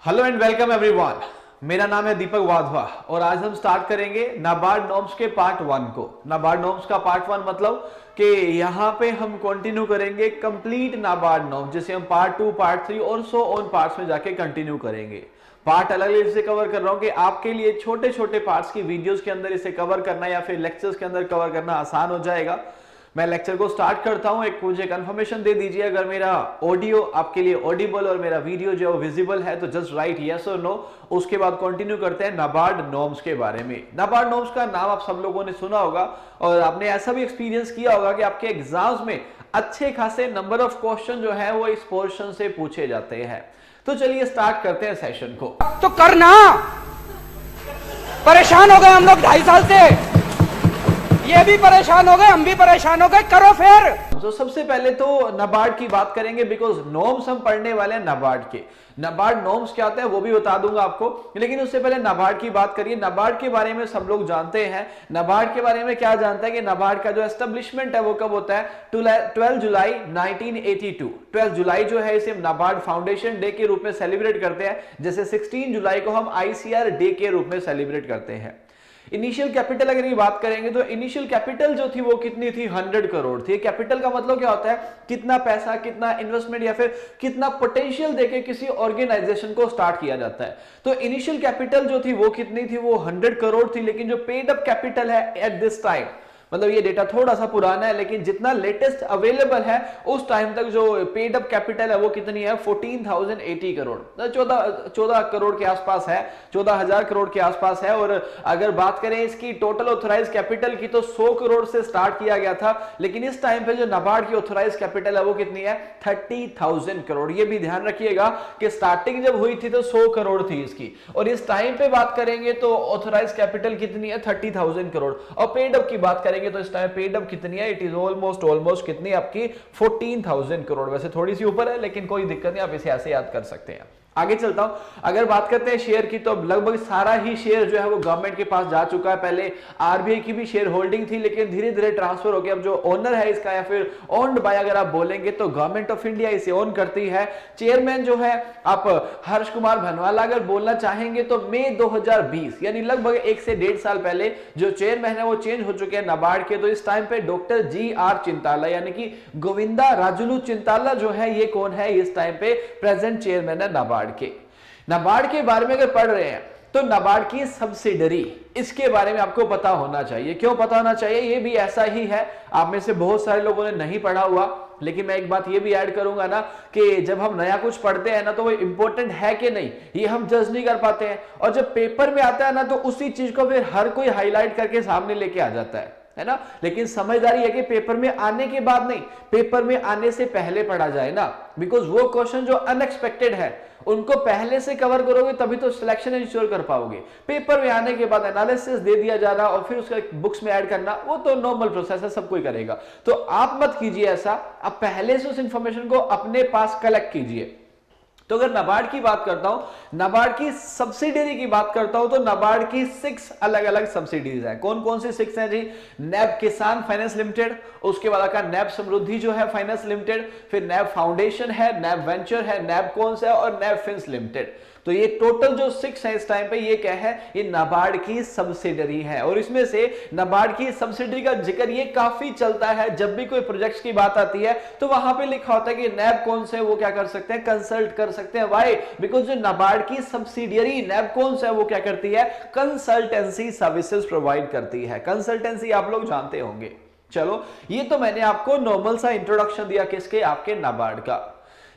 Hello and welcome everyone. मेरा नाम है दीपक वाधवा और आज हम स्टार्ट करेंगे नाबार्ड नॉर्म्स के पार्ट 1 को। नाबार्ड नॉर्म्स का पार्ट 1 मतलब कि यहाँ पे हम कंटिन्यू करेंगे कंप्लीट नाबार्ड नॉर्म्स, जिसे हम पार्ट 2, पार्ट 3 और सो ऑन पार्ट्स में जाके कंटिन्यू करेंगे। पार्ट अलग अलग से कवर कर रहा हूँ कि आपके लिए छोटे छोटे पार्ट्स की वीडियोस के अंदर इसे कवर करना या फिर लेक्चर्स के अंदर कवर करना आसान हो जाएगा। मैं लेक्चर को स्टार्ट करता हूं, एक मुझे कंफर्मेशन दे दीजिए अगर मेरा ऑडियो आपके लिए ऑडिबल और मेरा वीडियो जो विजिबल है, तो जस्ट राइट यस और नो। उसके बाद कंटिन्यू करते हैं नाबार्ड नॉर्म्स के बारे में। नाबार्ड नॉर्म्स का नाम आप सब लोगों ने सुना होगा और आपने ऐसा भी एक्सपीरियंस किया होगा कि आपके एग्जाम्स में अच्छे खासे नंबर ऑफ क्वेश्चन जो है वो इस पोर्शन से पूछे जाते हैं। तो चलिए स्टार्ट करते हैं सेशन को। तो करना, परेशान हो गए हम लोग 2.5 साल से, ये भी परेशान हो गए, हम भी परेशान हो गए, करो फिर। तो सबसे पहले तो नाबार्ड की बात करेंगे, बिकॉज नॉर्म्स हम पढ़ने वाले हैं नाबार्ड के। नाबार्ड नॉर्म्स क्या होते हैं वो भी बता दूंगा आपको, लेकिन उससे पहले नाबार्ड की बात करिए। नाबार्ड के बारे में सब लोग जानते हैं। नाबार्ड के बारे में क्या जानते हैं कि नाबार्ड का जो एस्टेब्लिशमेंट है वो कब होता है? 12 जुलाई 1982। 12 जुलाई जो है इसे नाबार्ड फाउंडेशन डे के रूप में सेलिब्रेट करते हैं, जैसे 16 जुलाई को हम ICR डे के रूप में सेलिब्रेट करते हैं। इनिशियल कैपिटल अगर ये बात करेंगे तो इनिशियल कैपिटल जो थी वो कितनी थी? 100 करोड़ थी। कैपिटल का मतलब क्या होता है? कितना पैसा, कितना इन्वेस्टमेंट या फिर कितना पोटेंशियल देके किसी ऑर्गेनाइजेशन को स्टार्ट किया जाता है। तो इनिशियल कैपिटल जो थी वो कितनी थी? वो 100 करोड़ थी। लेकिन जो पेड अप कैपिटल है एट दिस टाइम, मतलब ये डेटा थोड़ा सा पुराना है लेकिन जितना लेटेस्ट अवेलेबल है उस टाइम तक जो पेड अप कैपिटल है वो कितनी है? 14,080 करोड़, 14 करोड़ के आसपास है, 14,000 करोड़ के आसपास है। और अगर बात करें इसकी टोटल ऑथराइज कैपिटल की तो 100 करोड़ से स्टार्ट किया गया था, लेकिन इस टाइम पे जो नाबार्ड की ऑथराइज कैपिटल है वो कितनी है? 30,000 करोड़। ये भी ध्यान रखिएगा कि स्टार्टिंग जब हुई थी तो 100 करोड़ थी इसकी, और इस टाइम पे बात करेंगे तो ऑथराइज कैपिटल कितनी है? 30,000 करोड़। और पेड अप की बात करेंगे तो इस टाइम पेड अप कितनी है? इट इज ऑलमोस्ट कितनी आपकी? 14,000 करोड़। वैसे थोड़ी सी ऊपर है लेकिन कोई दिक्कत नहीं, आप इसे ऐसे याद कर सकते हैं। आगे चलता हूं। अगर बात करते हैं शेयर की तो लगभग सारा ही शेयर जो है वो गवर्नमेंट के पास जा चुका है। पहले RBI की भी शेयर होल्डिंग थी लेकिन धीरे धीरे ट्रांसफर हो गया। अब जो ओनर है इसका या फिर ओन्ड बाय अगर आप बोलेंगे तो गवर्नमेंट ऑफ इंडिया इसे ओन करती है। चेयरमैन जो है आप हर्ष कुमार भनवाला अगर बोलना चाहेंगे तो मई 2020 यानी लगभग 1 से 1.5 साल पहले जो चेयरमैन है वो चेंज हो चुके हैं नाबार्ड के। तो इस टाइम पे डॉक्टर GR चिंताला यानी कि गोविंदा राजुलू चिंताला जो है ये कौन है? इस टाइम पे प्रेजेंट चेयरमैन है नाबार्ड के। नाबार्ड के बारे में अगर पढ़ रहे हैं तो नाबार्ड की सब्सिडरी, इसके बारे में आपको पता होना चाहिए। क्यों पता होना चाहिए? ये भी ऐसा ही है, आप में से बहुत सारे लोगों ने नहीं पढ़ा हुआ, लेकिन मैं एक बात ये भी ऐड करूंगा ना कि जब हम नया कुछ पढ़ते हैं ना तो वो इंपॉर्टेंट है कि नहीं ये हम जज नहीं कर पाते हैं, और जब पेपर में आता है ना तो उसी चीज को फिर हर कोई हाईलाइट करके सामने लेके आ जाता है ना। लेकिन समझदारी है कि पेपर में आने के बाद नहीं, पेपर में आने से पहले पढ़ा जाए ना, बिकॉज वो क्वेश्चन जो अनएक्सपेक्टेड है उनको पहले से कवर करोगे तभी तो सिलेक्शन इंश्योर कर पाओगे। पेपर में आने के बाद एनालिसिस दे दिया जाना और फिर उसका बुक्स में ऐड करना वो तो नॉर्मल प्रोसेस है, सब कोई करेगा। तो आप मत कीजिए ऐसा, आप पहले से उस इंफॉर्मेशन को अपने पास कलेक्ट कीजिए। तो अगर नाबार्ड की बात करता हूं, नाबार्ड की सब्सिडरी की बात करता हूं तो नाबार्ड की 6 अलग अलग सब्सिडीज हैं। कौन कौन सी 6 हैं जी? नैब किसान फाइनेंस लिमिटेड, उसके बाद का नैब समृद्धि जो है फाइनेंस लिमिटेड, फिर नैब फाउंडेशन है, नैब वेंचर है, नैब कॉन्स है और नैब फिंस लिमिटेड। तो ये टोटल जो 6 है इस टाइम पे ये क्या है? ये नाबार्ड की सब्सिडरी है। और इसमें से नाबार्ड की सब्सिडरी का जिक्र ये काफी चलता है, जब भी कोई प्रोजेक्ट्स की बात आती है तो वहां पे लिखा होता है कि नैब कौन से वो क्या कर सकते हैं? कंसल्ट कर सकते हैं। व्हाई? बिकॉज जो नाबार्ड की सब्सिडियरी नैब कौन से वो क्या करती है? कंसल्टेंसी सर्विसेज प्रोवाइड करती है। कंसल्टेंसी आप लोग जानते होंगे। चलो ये तो मैंने आपको नॉर्मल सा इंट्रोडक्शन दिया किसके? आपके नाबार्ड का।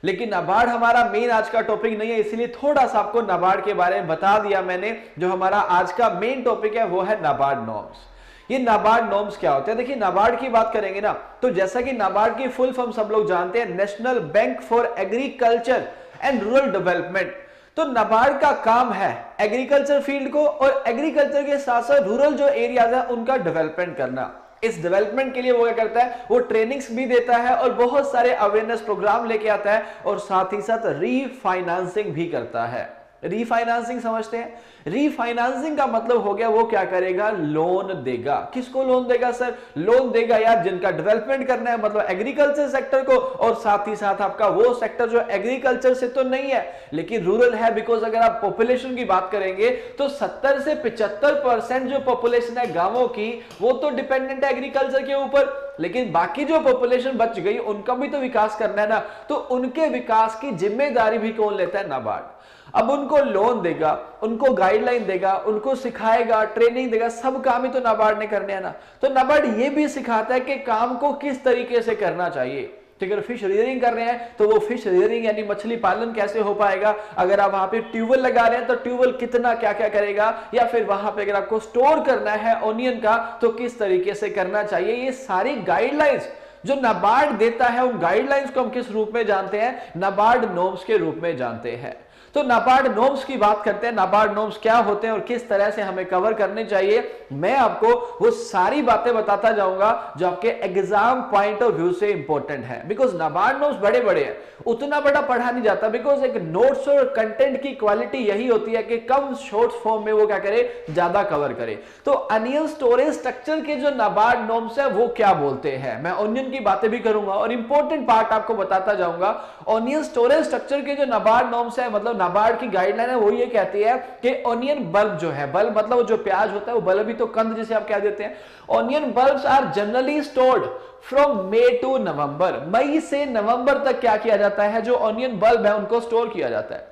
लेकिन नाबार्ड हमारा मेन आज का टॉपिक नहीं है, इसलिए थोड़ा सा आपको नाबार्ड के बारे में बता दिया मैंने। जो हमारा आज का मेन टॉपिक है वो है नाबार्ड नॉर्म्स। ये नाबार्ड नॉर्म्स क्या होते हैं? देखिए नाबार्ड की बात करेंगे ना तो जैसा कि नाबार्ड की फुल फॉर्म सब लोग जानते हैं, national bank for agriculture and rural development. तो नाबार्ड का काम है एग्रीकल्चर फील्ड को और एग्रीकल्चर के साथ साथ रूरल जो एरियाज है उनका डेवलपमेंट करना। इस डेवलपमेंट के लिए वो क्या करता है? वो ट्रेनिंग्स भी देता है और बहुत सारे अवेयरनेस प्रोग्राम लेके आता है और साथ ही साथ रीफाइनेंसिंग भी करता है। रीफाइनेंसिंग समझते हैं? रीफाइनेंसिंग का मतलब हो गया वो क्या करेगा, लोन देगा। किसको लोन देगा सर? लोन देगा यार जिनका डेवलपमेंट करना है, मतलब एग्रीकल्चर सेक्टर को, और साथ ही साथ आपका वो सेक्टर जो एग्रीकल्चर से तो नहीं है लेकिन रूरल है। बिकॉज अगर आप पॉपुलेशन की बात करेंगे तो 70 से 75% जो पॉपुलेशन है गांवों की वो तो डिपेंडेंट है एग्रीकल्चर के ऊपर, लेकिन बाकी जो पॉपुलेशन बच गई उनका भी तो विकास करना है ना। तो उनके विकास की जिम्मेदारी भी कौन लेता है? नाबार्ड। अब उनको लोन देगा, उनको गाइडलाइन देगा, उनको सिखाएगा, ट्रेनिंग देगा, सब काम ही तो नाबार्ड ने करने हैं ना। तो नाबार्ड ये भी सिखाता है कि काम को किस तरीके से करना चाहिए। तो अगर फिश रियरिंग कर रहे हैं तो वो फिश रियरिंग यानी मछली पालन कैसे हो पाएगा। अगर आप वहां पे ट्यूबवेल लगा रहे हैं तो ट्यूबवेल कितना क्या क्या करेगा, या फिर वहां पे अगर आपको स्टोर करना है ओनियन का तो किस तरीके से करना चाहिए। ये सारी गाइडलाइंस जो नाबार्ड देता है, उन गाइडलाइंस को हम किस रूप में जानते हैं? नाबार्ड नॉर्म्स के रूप में जानते हैं। तो नाबार्ड नॉर्म्स की बात करते हैं। नाबार्ड नॉर्म्स क्या होते हैं और किस तरह से हमें कवर करने चाहिए, मैं आपको वो सारी बातें बताता जाऊंगा जो आपके एग्जाम पॉइंट ऑफ व्यू से इंपॉर्टेंट है। बिकॉज नाबार्ड नॉर्म्स बड़े बड़े हैं, उतना बड़ा पढ़ा नहीं जाता। बिकॉज एक नोट्स और कंटेंट की क्वालिटी यही होती है कि कम शॉर्ट फॉर्म में वो क्या करे, ज्यादा कवर करे। तो अनियन स्टोरेज स्ट्रक्चर के जो नाबार्ड नॉर्म्स है वो क्या बोलते हैं, मैं ऑनियन की बातें भी करूंगा और इंपॉर्टेंट पार्ट आपको बताता जाऊंगा। ऑनियन स्टोरेज स्ट्रक्चर के जो नाबार्ड नॉर्म्स है, मतलब नाबार्ड की गाइडलाइन है, वो ये कहती है कि ऑनियन बल्ब जो है, बल्ब मतलब जो प्याज होता है वो बल्ब ही तो कंद जिसे आप कह देते हैं। Onion bulbs are generally stored from May to November. मई से नवंबर तक क्या किया जाता है, जो ऑनियन बल्ब है उनको स्टोर किया जाता है।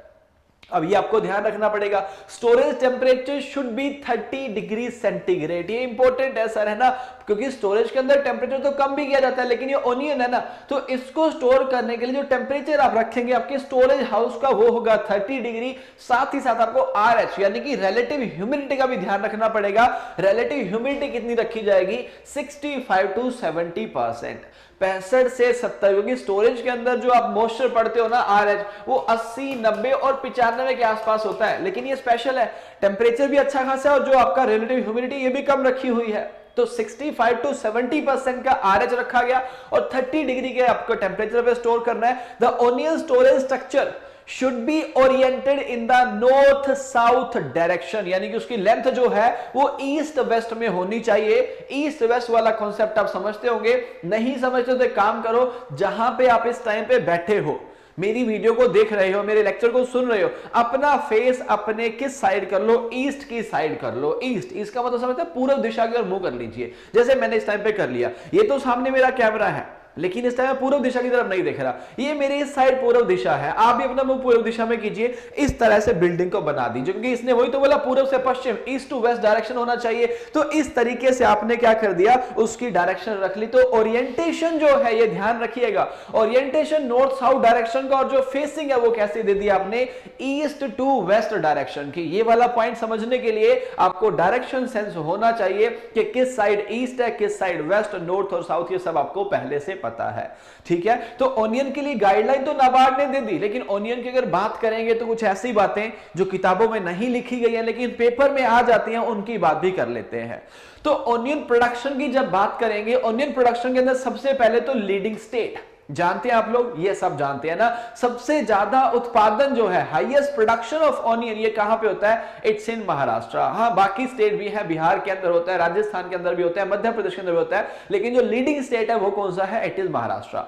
अब ये आपको ध्यान रखना पड़ेगा, storage temperature should be 30 degree centigrade. ये इंपॉर्टेंट है सर, है ना, क्योंकि स्टोरेज के अंदर टेम्परेचर तो कम भी किया जाता है, लेकिन ये ओनियन है ना, तो इसको स्टोर करने के लिए जो टेम्परेचर आप रखेंगे आपके स्टोरेज हाउस का वो होगा 30 डिग्री। साथ ही साथ आपको RH यानी कि रिलेटिव ह्यूमिडिटी का भी ध्यान रखना पड़ेगा। रिलेटिव ह्यूमिडिटी कितनी रखी जाएगी? 65 to 70%, 65 से 70, क्योंकि स्टोरेज के अंदर जो आप मॉइस्चर पढ़ते हो ना RH, वो 80, 90 और 95 के आसपास होता है। लेकिन ये स्पेशल है, टेम्परेचर भी अच्छा खासा है और जो आपका रिलेटिव ह्यूमिडिटी ये भी कम रखी हुई है। तो 65 to 70% का RH रखा गया और 30 डिग्री के आपको टेम्परेचर पे स्टोर करना है। The onion storage structure should be oriented in the north south direction, यानी कि उसकी लेंथ जो है वो ईस्ट वेस्ट में होनी चाहिए। ईस्ट वेस्ट वाला कॉन्सेप्ट आप समझते होंगे, नहीं समझते तो काम करो, जहां पे आप इस टाइम पे बैठे हो, मेरी वीडियो को देख रहे हो, मेरे लेक्चर को सुन रहे हो, अपना फेस अपने किस साइड कर लो? ईस्ट की साइड कर लो। ईस्ट, इसका मतलब समझते हैं पूर्व दिशा की ओर मुंह कर लीजिए, जैसे मैंने इस टाइम पे कर लिया। ये तो सामने मेरा कैमरा है लेकिन इस टाइम पूर्व दिशा की तरफ नहीं देख रहा, ये मेरे इस साइड पूर्व दिशा है। आप भी अपना मुंह पूर्व दिशा में कीजिए, इस तरह से बिल्डिंग को बना दीजिए, क्योंकि इसने वही तो बोला पूर्व से पश्चिम, ईस्ट टू वेस्ट डायरेक्शन होना चाहिए। तो इस तरीके से आपने क्या कर दिया, उसकी डायरेक्शन रख ली। तो ओरिएंटेशन जो है ये ध्यान रखिएगा, ओरिएंटेशन नॉर्थ साउथ डायरेक्शन का, और जो फेसिंग है वो कैसे दे दिया आपने? ईस्ट टू वेस्ट डायरेक्शन की। ये वाला पॉइंट समझने के लिए आपको डायरेक्शन सेंस होना चाहिए कि किस साइड ईस्ट है, किस साइड वेस्ट, नॉर्थ और साउथ, ये सब आपको पहले से पता है। ठीक है, तो ओनियन के लिए गाइडलाइन तो नाबार्ड ने दे दी, लेकिन ओनियन की अगर बात करेंगे तो कुछ ऐसी बातें जो किताबों में नहीं लिखी गई है लेकिन पेपर में आ जाती हैं, उनकी बात भी कर लेते हैं। तो ओनियन प्रोडक्शन की जब बात करेंगे, ओनियन प्रोडक्शन के अंदर सबसे पहले तो लीडिंग स्टेट जानते हैं आप लोग, ये सब जानते हैं ना, सबसे ज्यादा उत्पादन जो है, हाईएस्ट प्रोडक्शन ऑफ ऑनियन, ये कहां पे होता है? It's in Maharashtra. हाँ, बाकी स्टेट भी है, बिहार के अंदर होता है, राजस्थान के अंदर भी होता है, मध्य प्रदेश के अंदर भी होता है, लेकिन जो लीडिंग स्टेट है वो कौन सा है? It is Maharashtra.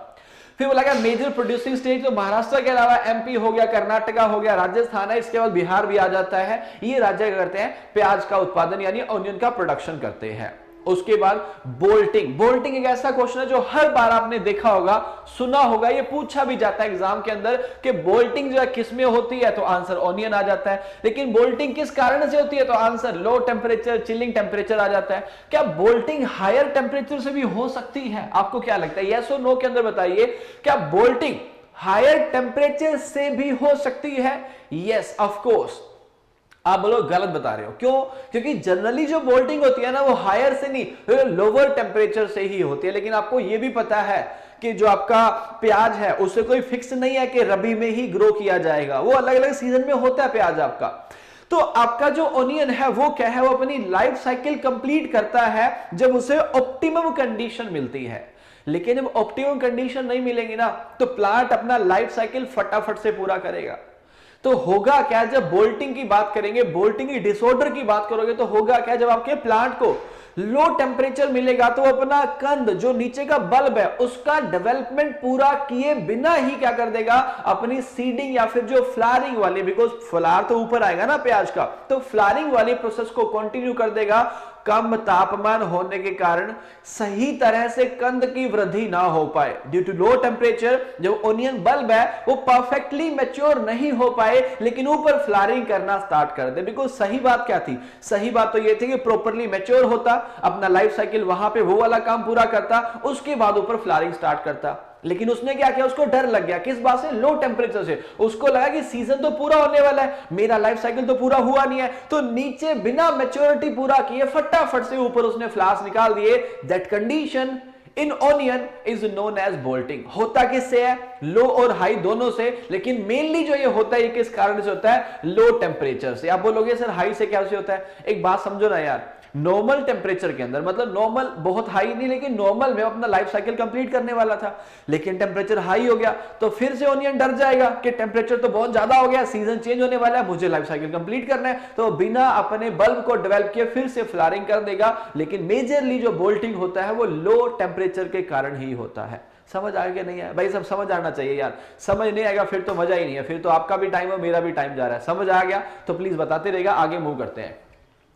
फिर बोला गया मेजर प्रोड्यूसिंग स्टेट, तो महाराष्ट्र के अलावा MP हो गया, कर्नाटका हो गया, राजस्थान है, इसके बाद बिहार भी आ जाता है। ये राज्य क्या करते हैं? प्याज का उत्पादन यानी ऑनियन का प्रोडक्शन करते हैं। उसके बाद बोल्टिंग। बोल्टिंग एक ऐसा क्वेश्चन है जो हर बार आपने देखा होगा, सुना होगा, ये पूछा भी जाता है एग्जाम के अंदर कि बोल्टिंग जो है किस में होती है, तो आंसर ऑनियन आ जाता है। लेकिन बोल्टिंग किस कारण से होती है, तो answer low temperature, chilling temperature आ जाता है। क्या बोल्टिंग हायर टेम्परेचर से भी हो सकती है? आपको क्या लगता है? यस और नो के अंदर बताइए, क्या बोल्टिंग हायर टेम्परेचर से भी हो सकती है? Yes, of course. आप बोलो गलत बता रहे हो, क्यों? क्योंकि जनरली जो बोल्टिंग होती है ना वो हायर से नहीं, लोअर टेम्परेचर से ही होती है। लेकिन आपको यह भी पता है कि जो आपका प्याज है उससे कोई फिक्स नहीं है कि रबी में ही ग्रो किया जाएगा, वो अलग अलग सीजन में होता है प्याज आपका। तो आपका जो ओनियन है वो क्या है? वो अपनी लाइफ साइकिल कंप्लीट करता है जब उसे ऑप्टिमम कंडीशन मिलती है। लेकिन जब ऑप्टिमम कंडीशन नहीं मिलेगी ना, तो प्लांट अपना लाइफ साइकिल फटाफट से पूरा करेगा। तो होगा क्या जब बोल्टिंग की बात करेंगे, बोल्टिंग की डिसऑर्डर की बात करोगे तो होगा क्या, जब आपके प्लांट को लो टेम्परेचर मिलेगा तो अपना कंद जो नीचे का बल्ब है उसका डेवलपमेंट पूरा किए बिना ही क्या कर देगा, अपनी सीडिंग या फिर जो फ्लावरिंग वाली, बिकॉज फ्लावर तो ऊपर आएगा ना प्याज का, तो फ्लावरिंग वाली प्रोसेस को कंटिन्यू कर देगा। कम तापमान होने के कारण सही तरह से कंद की वृद्धि ना हो पाए, ड्यू टू लो टेम्परेचर जो ओनियन बल्ब है वो परफेक्टली मैच्योर नहीं हो पाए, लेकिन ऊपर फ्लावरिंग करना स्टार्ट कर दे। बिकॉज सही बात क्या थी, सही बात तो ये थी कि प्रॉपरली मैच्योर होता, अपना लाइफ साइकिल वहां पे वो वाला काम पूरा करता, उसके बाद ऊपर फ्लावरिंग स्टार्ट करता। लेकिन उसने क्या किया, उसको डर लग गया, किस बात से, लो टेम्परेचर से। उसको लगा कि सीजन तो पूरा होने वाला है, मेरा लाइफ साइकिल तो पूरा हुआ नहीं है, तो नीचे बिना मैच्योरिटी पूरा किए फटाफट से ऊपर उसने फ्लावर्स निकाल दिए। That condition in onion is known as bolting. होता किससे है, लो और हाई दोनों से, लेकिन मेनली जो ये होता है ये किस कारण से होता है, लो टेम्परेचर से। आप बोलोगे सर हाई से कैसे होता है, एक बात समझो ना यार, नॉर्मल टेम्परेचर के अंदर, मतलब नॉर्मल बहुत हाई नहीं लेकिन नॉर्मल में अपना लाइफ साइकिल कंप्लीट करने वाला था, लेकिन टेम्परेचर हाई हो गया तो फिर से ओनियन डर जाएगा कि टेम्परेचर तो बहुत ज्यादा हो गया, सीजन चेंज होने वाला है, मुझे लाइफ साइकिल कंप्लीट करना है, तो बिना अपने बल्ब को डेवलप किए फिर से फ्लावरिंग कर देगा। लेकिन मेजरली जो बोल्टिंग होता है वो लो टेम्परेचर के कारण ही होता है। समझ आ गया नहीं है भाई, सब समझ आना चाहिए यार, समझ नहीं आएगा फिर तो मजा ही नहीं है, फिर तो आपका भी टाइम है मेरा भी टाइम जा रहा है। समझ आ गया तो प्लीज बताते रहेगा, आगे मूव करते हैं।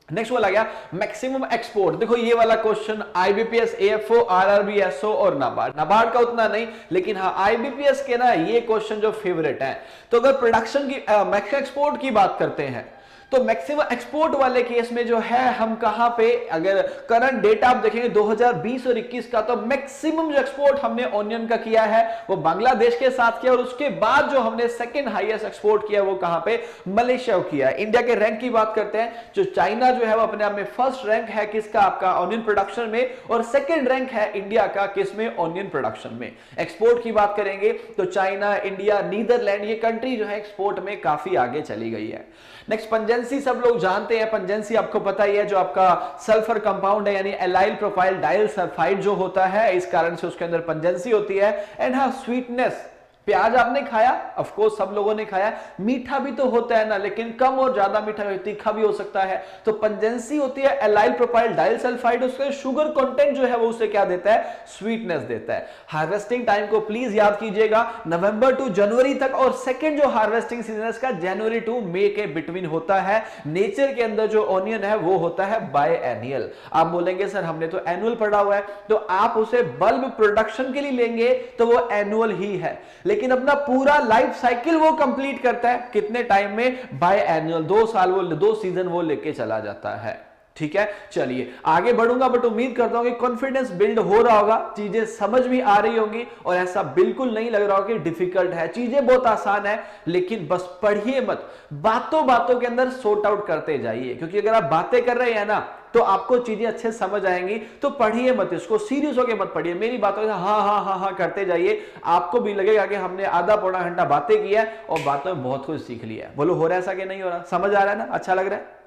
नेक्स्ट वाला गया मैक्सिमम एक्सपोर्ट। देखो ये वाला question IBPS, AFO, RRB, SO और नाबार्ड, नाबार्ड का उतना नहीं, लेकिन हाँ आईबीपीएस के ना ये क्वेश्चन जो फेवरेट है। तो अगर प्रोडक्शन की मैक्सिमम एक्सपोर्ट की बात करते हैं तो मैक्सिमम एक्सपोर्ट वाले केस में जो है हम कहां पे, अगर करंट डेटा आप देखेंगे 2020 और 21 का, तो मैक्सिमम जो एक्सपोर्ट हमने ओनियन का किया है वो बांग्लादेश के साथ किया, और उसके बाद जो हमने सेकंड हाईएस्ट एक्सपोर्ट किया वो कहां पे, मलेशिया को किया है। इंडिया के रैंक की बात करते हैं, जो चाइना जो है वो अपने आप में फर्स्ट रैंक है किसका, आपका ओनियन प्रोडक्शन में, और सेकंड रैंक है इंडिया का किस में, ओनियन प्रोडक्शन में। एक्सपोर्ट की बात करेंगे तो चाइना, इंडिया, नीदरलैंड ये कंट्री जो है एक्सपोर्ट में काफी आगे चली गई है। नेक्स्ट पंजेंसी, सब लोग जानते हैं पंजेंसी, आपको पता ही है, जो आपका सल्फर कंपाउंड है यानी एलाइल प्रोफाइल डाइल सल्फाइड जो होता है, इस कारण से उसके अंदर पंजेंसी होती है। एंड हाँ स्वीटनेस, प्याज आपने खाया, ऑफ कोर्स सब लोगों ने खाया, मीठा भी तो होता है ना, लेकिन कम और ज्यादा मीठा, तीखा भी हो सकता है, तो पंजेंसी होती है एलाइल प्रोपाइल डाइल सल्फाइड, उसके शुगर कंटेंट जो है वो उसे क्या देता है, स्वीटनेस देता है। हार्वेस्टिंग टाइम को प्लीज याद कीजिएगा, नवंबर टू जनवरी तक, और सेकंड जो हार्वेस्टिंग सीजन का जनवरी टू मई के बिटवीन होता है। नेचर के अंदर जो ओनियन है वो होता है बाय एनुअल। आप बोलेंगे सर हमने तो एनुअल पढ़ा हुआ है, तो आप उसे बल्ब प्रोडक्शन के लिए लेंगे तो वो एनुअल ही है, लेकिन अपना पूरा लाइफ साइकिल वो कंप्लीट करता है कितने टाइम में, बाय एनुअल, 2 साल वो 2 सीजन वो लेके चला जाता है। ठीक है, चलिए आगे बढ़ूंगा, बट उम्मीद करता हूं कि कॉन्फिडेंस बिल्ड हो रहा होगा, चीजें समझ में आ रही होंगी, और ऐसा बिल्कुल नहीं लग रहा हो कि डिफिकल्ट है, चीजें बहुत आसान है, लेकिन बस पढ़िए मत, बातों बातों के अंदर सॉर्ट आउट करते जाइए, क्योंकि अगर आप बातें कर रहे हैं ना तो आपको चीजें अच्छे समझ आएंगी। तो पढ़िए मत, इसको सीरियस होकर मत पढ़िए, मेरी बातों हाँ हाँ हाँ हाँ करते जाइए, आपको भी लगेगा कि हमने आधा पौना घंटा बातें की है और बातों में बहुत कुछ सीख लिया है। बोलो हो रहा है ऐसा कि नहीं हो रहा, समझ आ रहा है ना, अच्छा लग रहा है।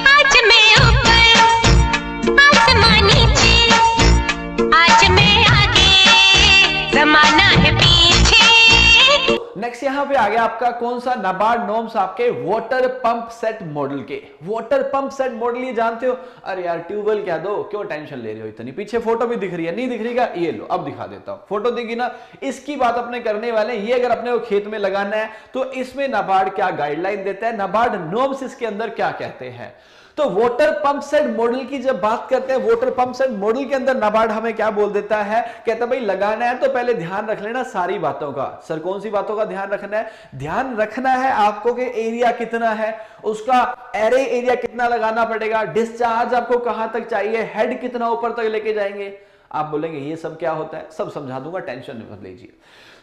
आज मैं ऊपर आसमां नीचे, आज मैं आगे जमाना है पीछे। नेक्स्ट यहां पे आ गया आपका कौन सा, नाबार्ड नॉर्म्स आपके वाटर पंप सेट मॉडल के। वाटर पंप सेट मॉडल ये जानते हो, अरे यार ट्यूबवेल क्या दो, क्यों टेंशन ले रहे हो इतनी, पीछे फोटो भी दिख रही है, नहीं दिख रही का, ये लो अब दिखा देता हूं, फोटो दिखी ना, इसकी बात अपने करने वाले। ये अगर अपने को खेत में लगाना है तो इसमें नाबार्ड क्या गाइडलाइन देता है, नाबार्ड नॉर्म्स इसके अंदर क्या कहते हैं। तो वाटर पंप सेट मॉडल की जब बात करते हैं, वाटर पंप सेट मॉडल के अंदर नाबार्ड हमें क्या बोल देता है, कहता है भाई लगाना है तो पहले ध्यान रख लेना सारी बातों का। सर कौन सी बातों का ध्यान रखना है, ध्यान रखना है आपको कि एरिया कितना है, उसका एरे एरिया कितना लगाना पड़ेगा, डिस्चार्ज आपको कहां तक चाहिए, हेड कितना ऊपर तक लेके जाएंगे। आप बोलेंगे ये सब क्या होता है, सब समझा दूंगा, टेंशन मत लीजिए।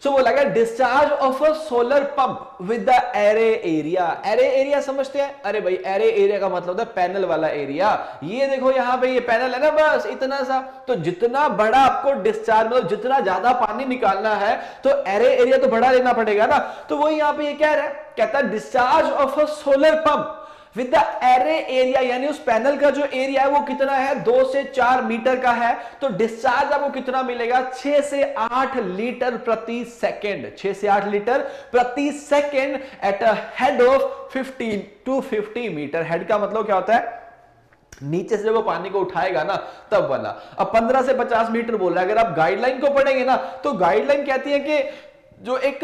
सो बोला गया discharge of a solar pump with the array area. Array area समझते हैं, अरे भाई एरे एरिया का मतलब होता है पैनल वाला एरिया। ये देखो यहाँ पे ये पैनल है ना, बस इतना सा, तो जितना बड़ा आपको डिस्चार्ज, मतलब जितना ज्यादा पानी निकालना है तो एरे एरिया तो बड़ा लेना पड़ेगा ना। तो वो यहाँ पे ये कह रहा है, कहता है discharge of a solar pump with the array area, यानी उस पैनल का जो एरिया है वो कितना है, 2 से 4 मीटर का है, तो डिस्चार्ज आपको कितना मिलेगा, 6 से 8 लीटर प्रति सेकेंड, 6 से 8 लीटर प्रति second at a head of 15 to 50 metre. Head का मतलब क्या होता है, नीचे से जब वो पानी को उठाएगा ना तब वाला। अब 15 से 50 मीटर बोल रहा है। अगर आप गाइडलाइन को पढ़ेंगे ना तो गाइडलाइन कहती है कि जो एक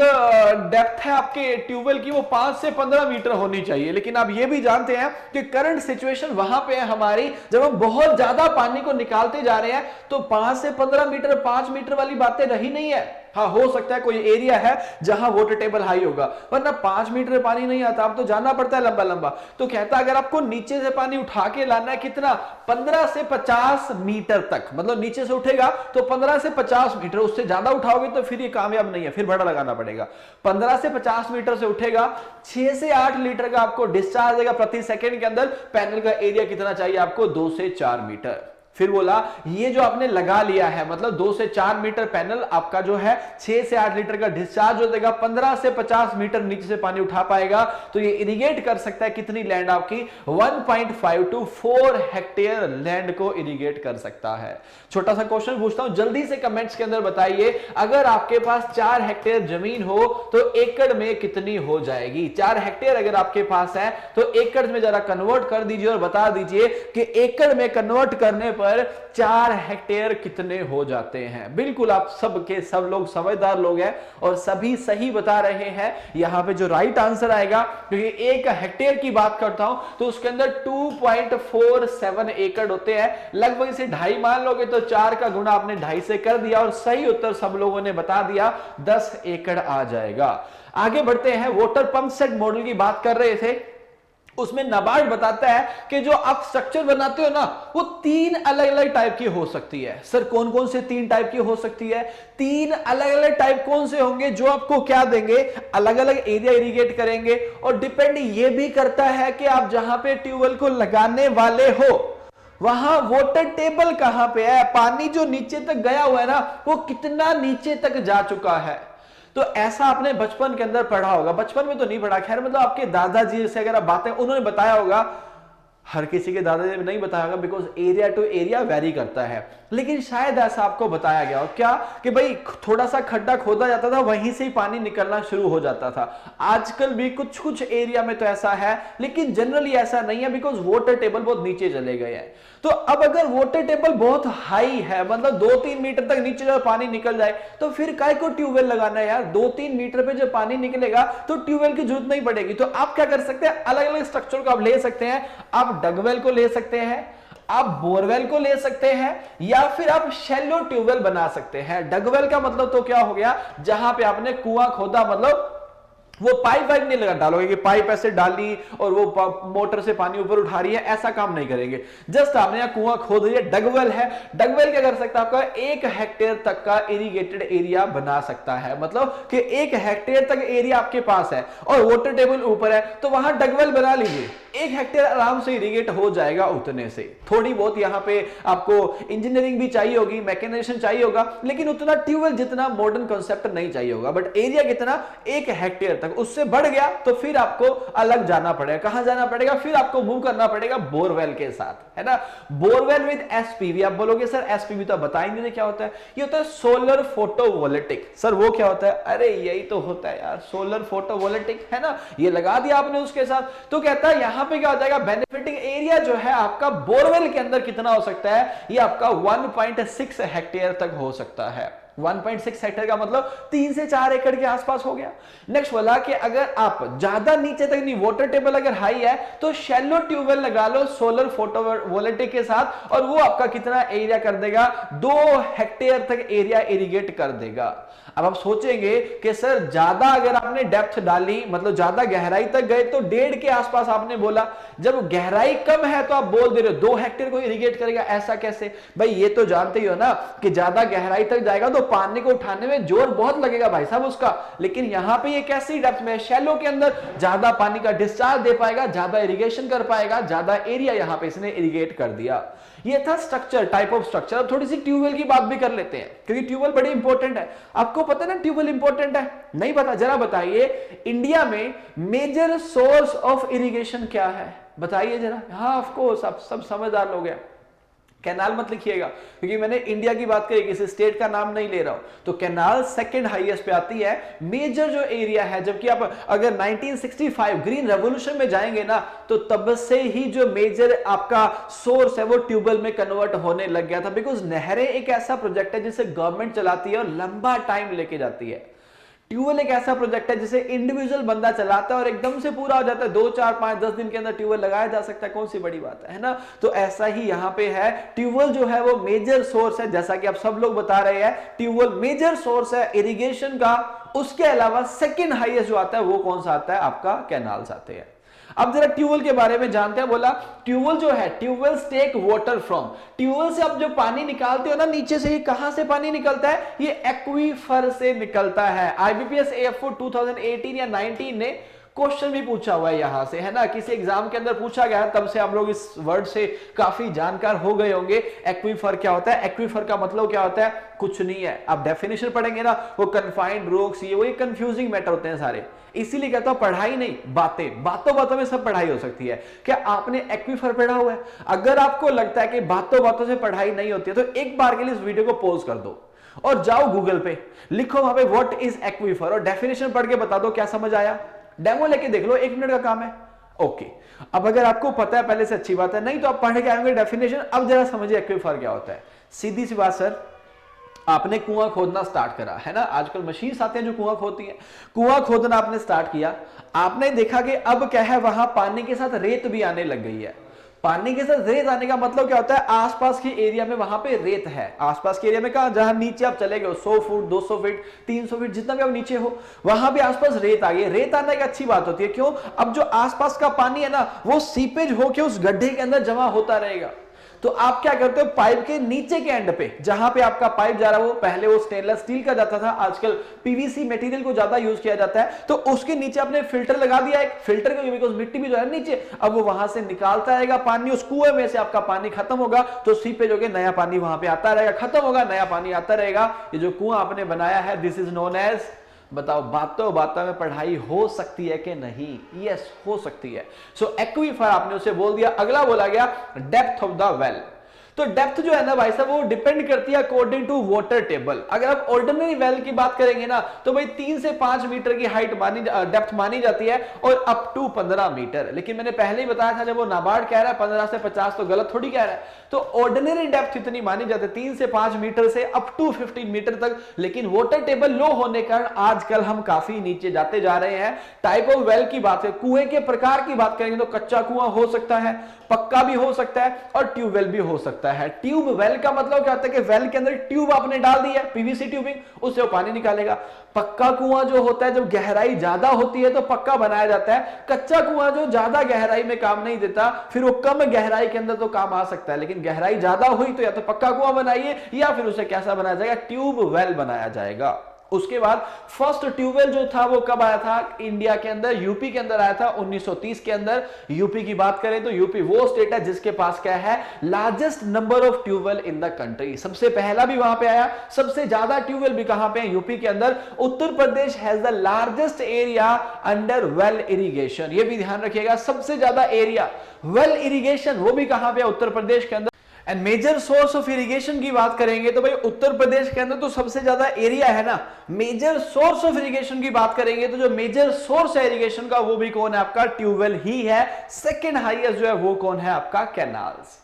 डेप्थ है आपके ट्यूबवेल की वो 5 से 15 मीटर होनी चाहिए, लेकिन आप ये भी जानते हैं कि करंट सिचुएशन वहां पे है हमारी, जब हम बहुत ज्यादा पानी को निकालते जा रहे हैं तो 5 से 15 मीटर 5 मीटर वाली बातें रही नहीं है। हाँ, हो सकता है कोई एरिया है जहां वाटर टेबल हाई होगा, वरना 5 मीटर पानी नहीं आता, अब तो जाना पड़ता है लंबा लंबा। तो कहता है अगर आपको नीचे से पानी उठा के लाना है कितना, 15 से 50 मीटर तक, मतलब नीचे से उठेगा तो 15 से 50 मीटर, उससे ज्यादा उठाओगे तो फिर ये कामयाब नहीं है, फिर बड़ा लगाना पड़ेगा। 15 से 50 मीटर से उठेगा, 6 से 8 लीटर का आपको डिस्चार्ज देगा प्रति सेकेंड के अंदर। पैनल का एरिया कितना चाहिए आपको, 2 से 4 मीटर। फिर बोला ये जो आपने लगा लिया है, मतलब 2 से 4 मीटर पैनल आपका जो है 6 से 8 लीटर का डिस्चार्ज हो देगा, 15 से 50 मीटर नीचे से पानी उठा पाएगा, तो ये इरिगेट कर सकता है कितनी लैंड आपकी, 1.5 to 4 हेक्टेयर लैंड को इरिगेट कर सकता है। छोटा सा क्वेश्चन पूछता हूं, जल्दी से कमेंट्स के अंदर बताइए, अगर आपके पास 4 हेक्टेयर जमीन हो तो एकड़ में कितनी हो जाएगी। 4 हेक्टेयर अगर आपके पास है तो एकड़ में जरा कन्वर्ट कर दीजिए और बता दीजिए कि एकड़ में कन्वर्ट करने पर 4 हेक्टेयर कितने हो जाते हैं। बिल्कुल आप सबके सब लोग समझदार लोग हैं और सभी सही बता रहे हैं। यहां पे जो राइट आंसर आएगा, क्योंकि 1 हेक्टेयर की बात करता हूं तो उसके अंदर 2.47 एकड़ होते हैं, लगभग इसे 2.5 मान लोगे तो 4 का गुणा आपने 2.5 से कर दिया और सही उत्तर सब लोगों ने बता दिया, 10 एकड़ आ जाएगा। आगे बढ़ते हैं, वाटर पंप सेट मॉडल की बात कर रहे थे, उसमें नाबार्ड बताता है कि जो आप स्ट्रक्चर बनाते हो ना वो 3 अलग अलग टाइप की हो सकती है। सर कौन कौन से 3 टाइप की हो सकती है, 3 अलग अलग टाइप कौन से होंगे, जो आपको क्या देंगे, अलग अलग एरिया इरिगेट करेंगे, और डिपेंड ये भी करता है कि आप जहां पे ट्यूबवेल को लगाने वाले हो वहां वाटर टेबल कहां पे है, पानी जो नीचे तक गया हुआ है ना वो कितना नीचे तक जा चुका है। तो ऐसा आपने बचपन के अंदर पढ़ा होगा, बचपन में तो नहीं पढ़ा, खैर मतलब आपके दादाजी से अगर आप बातें उन्होंने बताया होगा, हर किसी के दादाजी ने नहीं बताया होगा, because area to area vary करता है, लेकिन शायद ऐसा आपको बताया गया हो क्या कि भाई थोड़ा सा खड्डा खोदा जाता था, वहीं से ही पानी निकलना शुरू हो जाता था। आजकल भी कुछ कुछ एरिया में तो ऐसा है, लेकिन जनरली ऐसा नहीं है, बिकॉज वाटर टेबल बहुत नीचे चले गए हैं। तो अब अगर वाटर टेबल बहुत हाई है, मतलब 2-3 मीटर तक नीचे जब पानी निकल जाए तो फिर काय को ट्यूबवेल लगाना है यार, 2-3 मीटर पे जब पानी निकलेगा तो ट्यूबवेल की जरूरत नहीं पड़ेगी। तो आप क्या कर सकते हैं, अलग अलग स्ट्रक्चर को आप ले सकते हैं, आप डगवेल को ले सकते हैं, आप बोरवेल को ले सकते हैं, या फिर आप शैलो ट्यूबवेल बना सकते हैं। डगवेल का मतलब तो क्या हो गया, जहां पे आपने कुआं खोदा, मतलब वो पाइप वाइप नहीं लगा डालोगे कि पाइप ऐसे डाली और वो मोटर से पानी ऊपर उठा रही है, ऐसा काम नहीं करेंगे। जस्ट आपने यहाँ कुआं खोद दिया, डगवेल है, डगवेल क्या कर सकता है, आपका 1 हेक्टेयर तक का इरिगेटेड एरिया बना सकता है, मतलब कि 1 हेक्टेयर तक एरिया आपके पास है और वाटर टेबल ऊपर है, तो वहां डगवेल बना लीजिए, 1 हेक्टेयर आराम से इरिगेट हो जाएगा उतने से। थोड़ी बहुत यहाँ पे आपको इंजीनियरिंग भी चाहिए होगी, मैकेनाइजेशन चाहिए होगा, लेकिन उतना ट्यूबवेल जितना मॉडर्न कॉन्सेप्ट नहीं चाहिए होगा। बट एरिया कितना, 1 हेक्टेयर तक, उससे बढ़ गया तो फिर आपको अलग जाना पड़ेगा। कहां जाना पड़ेगा, फिर आपको मूव करना पड़ेगा बोरवेल के साथ, है ना। Borewell with SPV. आप बोलोगे सर एसपीवी तो बता ही नहीं क्या होता है। ये होता है सोलर फोटोवोल्टिक। सर वो क्या होता है, अरे यही तो होता है यार, सोलर फोटोवोल्टिक, है ना। ये लगा दिया आपने उसके साथ, तो कहता है यहां पे क्या हो जाएगा, बेनिफिटिंग एरिया जो है आपका बोरवेल के अंदर कितना हो सकता है, ये आपका 1.6 हेक्टेयर तक हो सकता है। 1.6 हेक्टेयर का मतलब 3 से 4 एकड़ के आसपास हो गया। नेक्स्ट बोला कि अगर आप ज्यादा नीचे तक नहीं, वाटर टेबल अगर हाई है तो शैलो ट्यूबवेल लगा लो सोलर फोटोवोल्टिक के साथ, और वो आपका कितना एरिया कर देगा, 2 हेक्टेयर तक एरिया इरिगेट कर देगा। अब आप सोचेंगे कि सर ज्यादा अगर आपने डेप्थ डाली, मतलब ज्यादा गहराई तक गए तो 1.5 के आसपास आपने बोला, जब गहराई कम है तो आप बोल दे रहे हो 2 हेक्टेयर को इरिगेट करेगा, ऐसा कैसे भाई। ये तो जानते ही हो ना कि ज्यादा गहराई तक जाएगा तो पानी को उठाने में जोर बहुत लगेगा भाई साहब उसका, लेकिन यहां पे ये कैसी डेप्थ में, शैलो के अंदर ज्यादा पानी का डिस्चार्ज दे पाएगा, ज्यादा इरिगेशन कर पाएगा, ज्यादा एरिया यहां पे इसने इरिगेट कर दिया। ये था स्ट्रक्चर, टाइप ऑफ स्ट्रक्चर। अब थोड़ी सी ट्यूबवेल की बात भी कर लेते हैं, क्योंकि ट्यूबवेल बड़ी इंपॉर्टेंट है। आपको पता है ना ट्यूबवेल इंपॉर्टेंट है? नहीं पता? जरा बताइए, इंडिया में मेजर सोर्स ऑफ इरिगेशन क्या है? बताइए जरा। हाँ ऑफ कोर्स, आप सब समझदार लोग हैं। कैनाल मत लिखिएगा, क्योंकि मैंने इंडिया की बात करी, किसी स्टेट का नाम नहीं ले रहा हूं। तो कैनाल सेकंड हाईएस्ट पे आती है। मेजर जो एरिया है, जबकि आप अगर 1965 ग्रीन रेवोल्यूशन में जाएंगे ना, तो तब से ही जो मेजर आपका सोर्स है वो ट्यूबवेल में कन्वर्ट होने लग गया था। बिकॉज नहरें एक ऐसा प्रोजेक्ट है जिसे गवर्नमेंट चलाती है और लंबा टाइम लेके जाती है। ट्यूबवेल एक ऐसा प्रोजेक्ट है जिसे इंडिविजुअल बंदा चलाता है और एकदम से पूरा हो जाता है। 2, 4, 5, 10 दिन के अंदर ट्यूबवेल लगाया जा सकता है, कौन सी बड़ी बात है ना? तो ऐसा ही यहां पे है। ट्यूबवेल जो है वो मेजर सोर्स है, जैसा कि आप सब लोग बता रहे हैं, ट्यूबवेल मेजर सोर्स है इरिगेशन का। उसके अलावा सेकेंड हाईएस्ट जो आता है वो कौन सा आता है? आपका कैनाल्स आते हैं। अब जरा ट्यूबवेल के बारे में जानते हैं। बोला ट्यूबवेल जो है, tubewells take water from, tubewell से आप जो पानी निकालते हो ना नीचे से, ये कहां से पानी निकलता है? ये एक्वीफर से निकलता है। आईबीपीएस एएफओ 2018 या 19 ने क्वेश्चन भी पूछा हुआ है यहां से, है ना? किसी एग्जाम के अंदर पूछा गया है, तब से आप लोग इस वर्ड से काफी जानकार हो गए होंगे। एक्वीफर क्या होता है? एक्वीफर का मतलब क्या होता है? कुछ नहीं है। आप डेफिनेशन पढ़ेंगे ना, वो कन्फाइंड रोक्स, ये वही कंफ्यूजिंग मैटर होते हैं सारे। इसीलिए कहता हूं पढ़ाई नहीं, बातें, बातों बातों में सब पढ़ाई हो सकती है। क्या आपने एक्वीफर पढ़ा हुआ है? अगर आपको लगता है कि बातों बातों से पढ़ाई नहीं होती है, तो एक बार के लिए इस वीडियो को पॉज कर दो और जाओ गूगल पे, लिखो वहां पे व्हाट इज एक्वीफर और डेफिनेशन पढ़ के बता दो क्या समझ आया। डेमो लेके देख लो, 1 मिनट का काम है। ओके, अब अगर आपको पता है पहले से अच्छी बात है, नहीं तो आप पढ़ के आएंगे डेफिनेशन। अब जरा समझिए एक्वीफर क्या होता है। सीधी सी बात सर, आपने कुआं खोदना स्टार्ट करा है ना, आजकल मशीन्स आते हैं जो कुआं खोदती हैं। कुआं खोदना आपने स्टार्ट किया, आपने देखा कि अब क्या है, वहां पानी के साथ रेत भी आने लग गई है। पानी के साथ रेत आने का मतलब क्या होता है? आसपास के एरिया में वहां पे रेत है। आसपास के एरिया में कहां? जहां नीचे आप चले गए 100 फुट, 200 फीट, 300 फीट, जितना भी आप नीचे हो, वहां भी आसपास रेत आ गई। रेत आने की अच्छी बात होती है, क्यों? अब जो आसपास का पानी है ना, वो सीपेज होके उस गड्ढे के अंदर जमा होता रहेगा। तो आप क्या करते हो? पाइप के नीचे के एंड पे, जहां पे आपका पाइप जा रहा है, वो पहले वो स्टेनलेस स्टील का जाता था, आजकल पीवीसी मटेरियल को ज्यादा यूज किया जाता है। तो उसके नीचे आपने फिल्टर लगा दिया, एक फिल्टर के, बिकॉज मिट्टी भी जो है नीचे, अब वो वहां से निकालता रहेगा पानी। उस कुएं में से आपका पानी खत्म होगा तो सीपेज होके नया पानी वहां पे आता रहेगा, खत्म होगा नया पानी आता रहेगा। ये जो कुआं आपने बनाया है, दिस इज नोन एज, बताओ बातों बातों में पढ़ाई हो सकती है कि नहीं? यस, हो सकती है। सो एक्वीफर आपने उसे बोल दिया। अगला बोला गया डेप्थ ऑफ द वेल। तो डेप्थ जो है ना भाई साहब, वो डिपेंड करती है अकॉर्डिंग टू वाटर टेबल। अगर आप ऑर्डिनरी वेल की बात करेंगे ना, तो भाई 3 से 5 मीटर की हाइट डेप्थ मानी जाती है और अप टू 15 मीटर। लेकिन मैंने पहले ही बताया था, जब वो नाबार्ड कह रहा है 15 से 50, तो गलत थोड़ी कह रहा है। तो ऑर्डिनरी डेप्थ इतनी मानी जाती है 3 से 5 मीटर से अप टू 15 मीटर तक। लेकिन वाटर टेबल लो होने के कारण आजकल हम काफी नीचे जाते जा रहे हैं। टाइप ऑफ वेल की बात है, कुएं के प्रकार की बात करेंगे तो कच्चा कुआं हो सकता है, पक्का भी हो सकता है और ट्यूबवेल भी हो सकता है। ट्यूब वेल का मतलब क्या होता है कि वेल के अंदर ट्यूब आपने डाल दी है, पीवीसी ट्यूबिंग, उससे वो पानी निकालेगा। पक्का कुआं जो होता है, जब गहराई ज्यादा होती है तो पक्का बनाया जाता है। कच्चा कुआं जो ज्यादा गहराई में काम नहीं देता, फिर वो कम गहराई के अंदर तो काम आ सकता है, लेकिन गहराई ज्यादा हुई तो या तो पक्का कुआं बनाइए या फिर उसे कैसा बनाया जाएगा? ट्यूब वेल बनाया जाएगा। उसके बाद फर्स्ट ट्यूबवेल जो था वो कब आया था इंडिया के अंदर? यूपी के अंदर आया था 1930 के अंदर। यूपी की बात करें तो यूपी वो स्टेट है जिसके पास क्या है? Largest number of tubewell in the country. सबसे पहला भी वहां पे आया, सबसे ज्यादा ट्यूबवेल भी कहां पे है? यूपी के अंदर। Uttar Pradesh has the largest area under well irrigation. ये भी ध्यान रखिएगा, सबसे ज्यादा एरिया वेल इरिगेशन वो भी कहां पे है? उत्तर प्रदेश के अंदर। And major source of irrigation की बात करेंगे तो भाई उत्तर प्रदेश के अंदर तो सबसे ज्यादा एरिया है ना। मेजर सोर्स ऑफ इरिगेशन की बात करेंगे तो जो मेजर सोर्स है इरिगेशन का वो भी कौन है? आपका ट्यूबवेल ही है। सेकंड हाईएस्ट जो है वो कौन है? आपका कैनाल्स।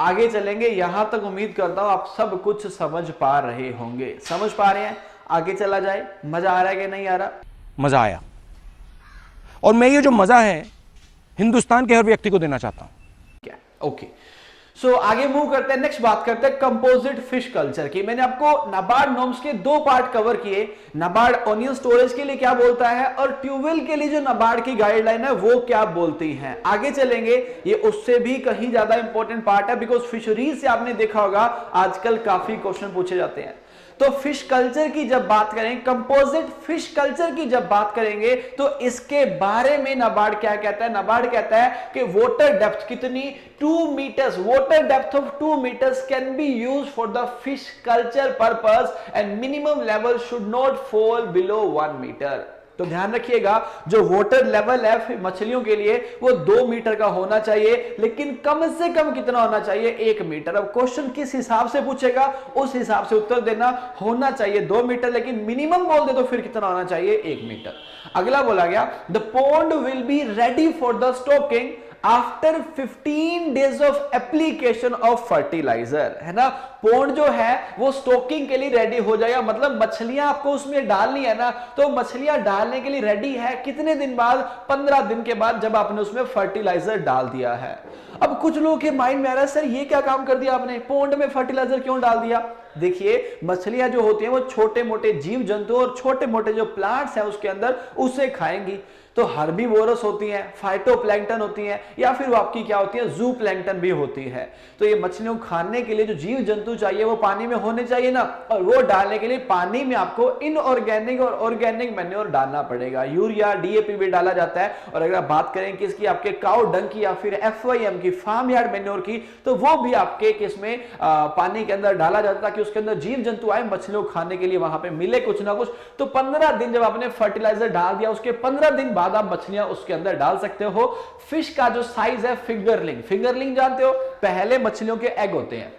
आगे चलेंगे, यहां तक उम्मीद करता हूं आप सब कुछ समझ पा रहे होंगे। समझ पा रहे हैं? आगे चला जाए, मजा आ रहा है कि नहीं आ रहा? मजा आया, और मैं ये जो मजा है हिंदुस्तान के हर व्यक्ति को देना चाहता हूं। क्या? ओके, सो आगे मूव करते हैं, नेक्स्ट बात करते हैं कंपोजिट फिश कल्चर की। मैंने आपको नाबार्ड नॉर्म्स के 2 पार्ट कवर किए। नाबार्ड ओनियन स्टोरेज के लिए क्या बोलता है और ट्यूबवेल के लिए जो नाबार्ड की गाइडलाइन है वो क्या बोलती है। आगे चलेंगे, ये उससे भी कहीं ज्यादा इंपॉर्टेंट पार्ट है, बिकॉज फिशरीज से आपने देखा होगा आजकल काफी क्वेश्चन पूछे जाते हैं। तो फिश कल्चर की जब बात करें, कंपोजिट फिश कल्चर की जब बात करेंगे तो इसके बारे में नाबार्ड क्या कहता है? नाबार्ड कहता है कि वाटर डेप्थ कितनी, 2 metres, water depth of 2 metres can be use for the fish culture purpose and minimum level should not fall below 1 metre. तो ध्यान रखिएगा, जो वाटर लेवल है मछलियों के लिए वो 2 मीटर का होना चाहिए, लेकिन कम से कम कितना होना चाहिए? 1 मीटर। अब क्वेश्चन किस हिसाब से पूछेगा उस हिसाब से उत्तर देना। होना चाहिए 2 मीटर, लेकिन मिनिमम बोल दे तो फिर कितना होना चाहिए? 1 मीटर। अगला बोला गया, the pond will be ready for the stocking after 15 days of application of fertiliser, है ना। पॉन्ड जो है वो स्टॉकिंग के लिए रेडी हो जाएगा, मतलब मछलियां आपको उसमें डालनी है ना, तो मछलियां डालने के लिए रेडी है कितने दिन बाद? 15 दिन के बाद, जब आपने उसमें फर्टिलाइजर डाल दिया है। अब कुछ लोगों के माइंड में आ रहा है, सर ये क्या काम कर दिया आपने, पॉन्ड में फर्टिलाइजर क्यों डाल दिया? देखिए, मछलियां जो होती हैं वो छोटे मोटे जीव जंतु और छोटे मोटे जो प्लांट्स हैं उसके अंदर उसे खाएंगी। तो हर्बीवोरस होती हैं, फाइटोप्लैंक्टन होती हैं, या फिर वो आपकी क्या होती है? जू प्लैंक्टन भी होती है। तो ये मछलियों को खाने के लिए जो जीव जंतु चाहिए वो पानी में होने चाहिए ना, और वो डालने के लिए पानी में आपको इनऑर्गेनिक और ऑर्गेनिक मैन्योर डालना पड़ेगा। यूरिया, डीएपी भी डाला जाता है। और अगर आप बात करें किसकी, आपके काउ डंग की या फिर FYM की, फार्म यार्ड मैन्योर की, तो वो भी आपके किसमें पानी के अंदर डाला जाता है, ताकि उसके अंदर जीव जंतु आए मछलियों को खाने के लिए, वहां पे मिले कुछ ना कुछ। तो 15 दिन जब आपने फर्टिलाइजर डाल दिया, उसके 15 दिन बाद आप मछलियां उसके अंदर डाल सकते हो। फिश का जो साइज है फिंगरलिंग, फिंगरलिंग जानते हो, पहले मछलियों के एग होते हैं,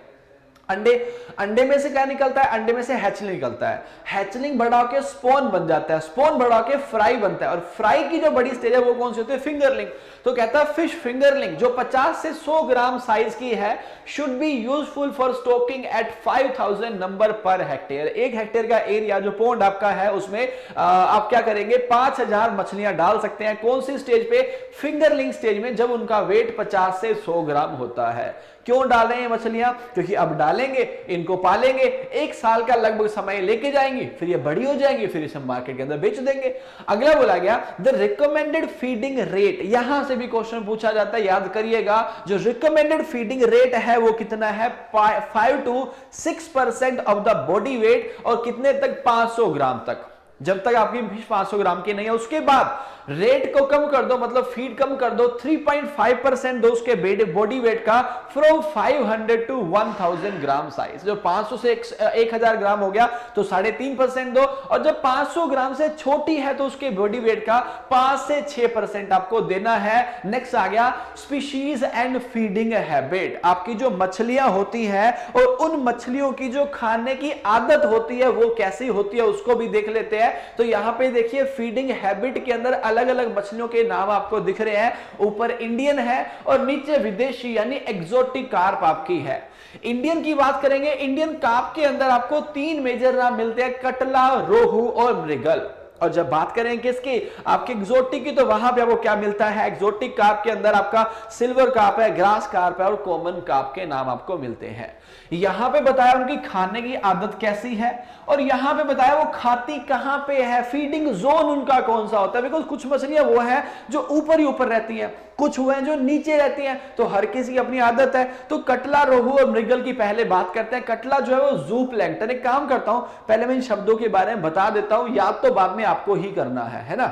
अंडे में से क्या निकलता है? अंडे में से हैचलिंग निकलता है, हैचलिंग बड़ा होकर स्पॉन बन जाता है, स्पॉन बड़ा होकर फ्राई बनता है, और फ्राई की जो बड़ी स्टेज है वो कौन सी होती है? फिंगरलिंग। तो कहता है फिश फिंगरलिंग जो 50 से 100 ग्राम साइज की है should be useful for stocking at 5000 number per hectare. 1 hectare का एरिया जो पॉन्ड आपका है उसमें आप क्या करेंगे? 5000 मछलियां डाल सकते हैं। कौन सी स्टेज पे? फिंगरलिंग स्टेज में, जब उनका वेट 50 से 100 ग्राम होता है। क्यों डाल रहे हैं मछलियां? क्योंकि अब डालेंगे, इनको पालेंगे, 1 साल का लगभग समय लेके जाएंगी, फिर ये बड़ी हो जाएंगी, फिर इसे मार्केट के अंदर बेच देंगे। अगला बोला गया, द रिकमेंडेड फीडिंग रेट। यहां से भी क्वेश्चन पूछा जाता है, याद करिएगा, जो रिकमेंडेड फीडिंग रेट है वो कितना है? 5 to 6% of the body weight, और कितने तक? 500 ग्राम तक। जब तक आपकी फिश 500 ग्राम की नहीं है, उसके बाद रेट को कम कर दो, मतलब फीड कम कर दो, 3.5% दो उसके बॉडी वेट का, फ्रॉम 500 to 1000 ग्राम साइज। जो 500 से 1000 ग्राम हो गया तो 3.5% दो, और जब 500 ग्राम से छोटी है तो उसके बॉडी वेट का 5 से 6% आपको देना है। नेक्स्ट आ गया स्पीशीज एंड फीडिंग हैबिट। आपकी जो मछलियां होती हैं और उन मछलियों की जो खाने की आदत होती है वो कैसी होती है उसको भी देख लेते हैं। तो यहां पे देखिए फीडिंग हैबिट के अंदर अलग अलग मछलियों के नाम आपको दिख रहे हैं, ऊपर इंडियन है और नीचे विदेशी यानी एक्सोटिक कार्प आपकी है। इंडियन की बात करेंगे, इंडियन कार्प के अंदर आपको 3 मेजर नाम मिलते हैं, कटला, रोहू और मृगल। और जब बात करें किसकी, आपके एक्सोटिक की, तो वहां पे आपको क्या मिलता है? एक्सोटिक कार्प के अंदर आपका सिल्वर कार्प है, ग्रास कार्प है और कॉमन कार्प के नाम आपको मिलते हैं। यहां पे बताया उनकी खाने की आदत कैसी है, और यहां पे बताया वो खाती कहां पे है, फीडिंग जोन उनका कौन सा होता है। बिकॉज कुछ मछलियां वो है जो ऊपर ही ऊपर रहती हैं, कुछ हुए हैं जो नीचे रहती हैं, तो हर किसी की अपनी आदत है। तो कटला, रोहू और मृगल की पहले बात करते हैं। कटला जो है वो जू प्लैंक्टन। एक काम करता हूं, पहले मैं इन शब्दों के बारे में बता देता हूं, याद तो बाद में आपको ही करना है ना।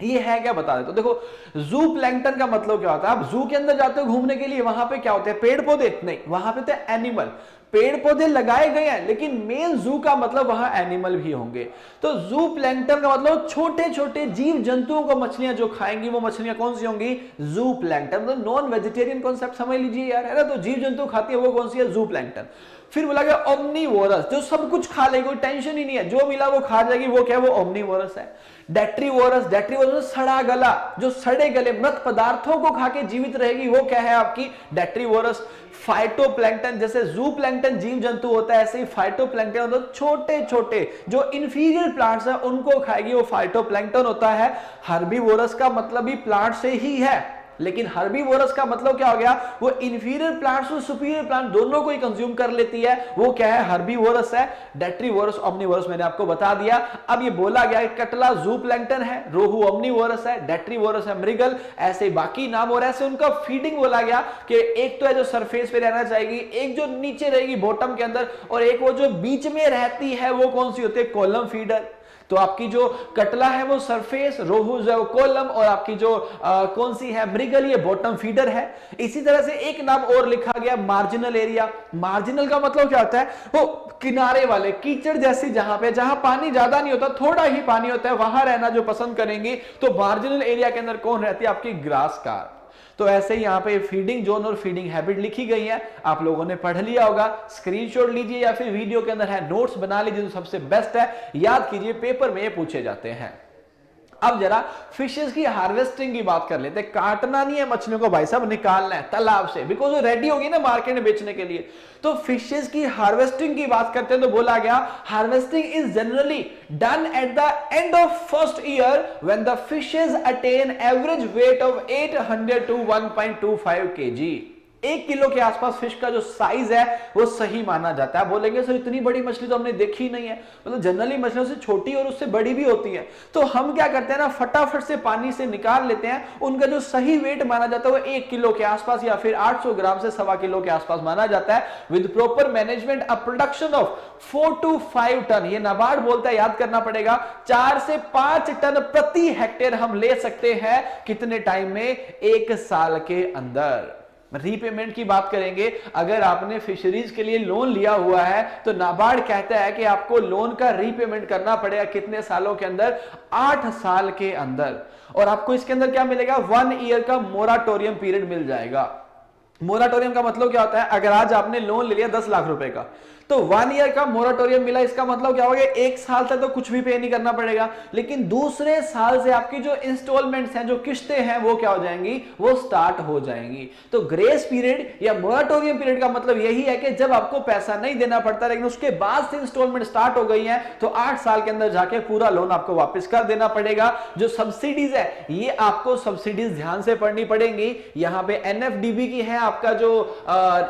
ये है क्या बता देता हूं। देखो जू प्लैंक्टन का मतलब क्या होता है? आप जू के अंदर जाते हो घूमने के लिए, वहां पे क्या होते हैं? पेड़ पौधे नहीं, वहां पे तो एनिमल। पेड़ पौधे लगाए गए हैं, लेकिन मेन जू का मतलब वहां एनिमल भी होंगे। तो जू प्लैंक्टन का मतलब छोटे छोटे जीव जंतुओं को मछलियां जो खाएंगी वो मछलियां कौन सी होंगी? जू प्लैंक्टन। तो नॉन वेजिटेरियन कॉन्सेप्ट समझ लीजिए यार, है ना। तो जीव जंतु खाती है वो कौन सी है? जू प्लैंक्टन। फिर बोला गया ओमनीवोरस, जो सब कुछ खा लेगी, कोई टेंशन ही नहीं है, जो मिला वो खा जाएगी, वो क्या है? वो ओमनीवोरस है। डेट्रीवोरस, डेट्रीवोरस सड़ा गला, जो सड़े गले मृत पदार्थों को खा के जीवित रहेगी, वो क्या है आपकी? डेट्रीवोरस। फाइटोप्लैंक्टन, जैसे जू प्लैंक्टन जीव जंतु होता है, ऐसे ही फाइटोप्लैंक्टन मतलब छोटे छोटे जो इंफीरियर प्लांट्स हैं उनको खाएगी, वो फाइटोप्लैंक्टन होता है। हर्बीवोरस का मतलब भी प्लांट से ही है, लेकिन हर्बीवोरस का मतलब क्या हो गया, वो इंफीरियर प्लांट्स और सुपीरियर प्लांट दोनों को ही कंज्यूम कर लेती है, वो क्या है, हर्बीवोरस है। डेट्रीवोरस, ओमनीवोरस मैंने आपको बता दिया। अब ये बोला गया कटला ज़ूप्लैंक्टन है, रोहू ओमनीवोरस है, डेट्रीवोरस है मृगल, ऐसे बाकी नाम, और ऐसे उनका फीडिंग बोला गया कि एक तो है जो सरफेस पे रहना चाहिए, एक जो नीचे रहेगी बॉटम के अंदर, और एक वो जो बीच में रहती है वो कौन सी होती है, कॉलम फीडर। तो आपकी जो कटला है वो सरफेस, रोहू जो है वो कॉलम, और आपकी जो कौन सी है मृगल, ये बॉटम फीडर है। इसी तरह से एक नाम और लिखा गया मार्जिनल एरिया। मार्जिनल का मतलब क्या होता है, वो किनारे वाले, कीचड़ जैसी जहां पानी ज्यादा नहीं होता, थोड़ा ही पानी होता है, वहां रहना जो पसंद करेंगे। तो मार्जिनल एरिया के अंदर कौन रहती है, आपकी ग्रास कार। तो ऐसे ही यहां पे फीडिंग जोन और फीडिंग हैबिट लिखी गई है, आप लोगों ने पढ़ लिया होगा। स्क्रीनशॉट लीजिए या फिर वीडियो के अंदर है नोट्स बना लीजिए, तो सबसे बेस्ट है, याद कीजिए, पेपर में ये पूछे जाते हैं। अब जरा फिशेस की हार्वेस्टिंग की बात कर लेते हैं। काटना नहीं है मछलियों को भाई साहब, निकालना है तालाब से, बिकॉज वो रेडी होगी ना मार्केट में बेचने के लिए। तो फिशेस की हार्वेस्टिंग की बात करते हैं तो बोला गया harvesting is generally done at the end of first year when the fishes attain average weight of 800 to 1.25 kg। 1 kilo के आसपास फिश का जो साइज है वो सही माना जाता है। बोलेंगे सर इतनी बड़ी मछली तो हमने देखी नहीं है, मतलब जनरली मछलियों से छोटी और उससे बड़ी भी होती है। तो हम क्या करते हैं ना, फटाफट से पानी से निकाल लेते हैं। उनका जो सही वेट माना जाता है वो 1 किलो के आसपास या फिर 800 ग्राम से 1.25 किलो के आसपास माना जाता है। With proper management a production of 4 to 5 tonne, ये नाबार्ड बोलता है, याद करना पड़ेगा, 4 से 5 टन प्रति हेक्टेयर हम ले सकते हैं। कितने टाइम में, 1 साल के अंदर। रीपेमेंट की बात करेंगे, अगर आपने फिशरीज के लिए लोन लिया हुआ है तो नाबार्ड कहता है कि आपको लोन का रीपेमेंट करना पड़ेगा कितने सालों के अंदर, 8 साल के अंदर। और आपको इसके अंदर क्या मिलेगा, 1 ईयर का मोराटोरियम पीरियड मिल जाएगा। मोराटोरियम का मतलब क्या होता है, अगर आज आपने लोन ले लिया 10 लाख रुपए का, तो 1 ईयर का मोराटोरियम मिला, इसका मतलब क्या हो गया, 1 साल तक तो कुछ भी पे नहीं करना पड़ेगा, लेकिन दूसरे साल से आपकी जो इंस्टॉलमेंट्स हैं, जो किस्तें हैं, वो क्या हो जाएंगी, वो स्टार्ट हो जाएंगी। तो ग्रेस पीरियड या मोराटोरियम पीरियड का मतलब यही है कि जब आपको पैसा नहीं देना पड़ता, लेकिन उसके बाद से इंस्टॉलमेंट स्टार्ट हो गई है, तो 8 साल के अंदर जाके पूरा लोन आपको वापस कर देना पड़ेगा। जो सब्सिडीज है, ये आपको सब्सिडीज ध्यान से पढ़नी पड़ेंगी। यहां पे एनएफडीबी की है, आपका जो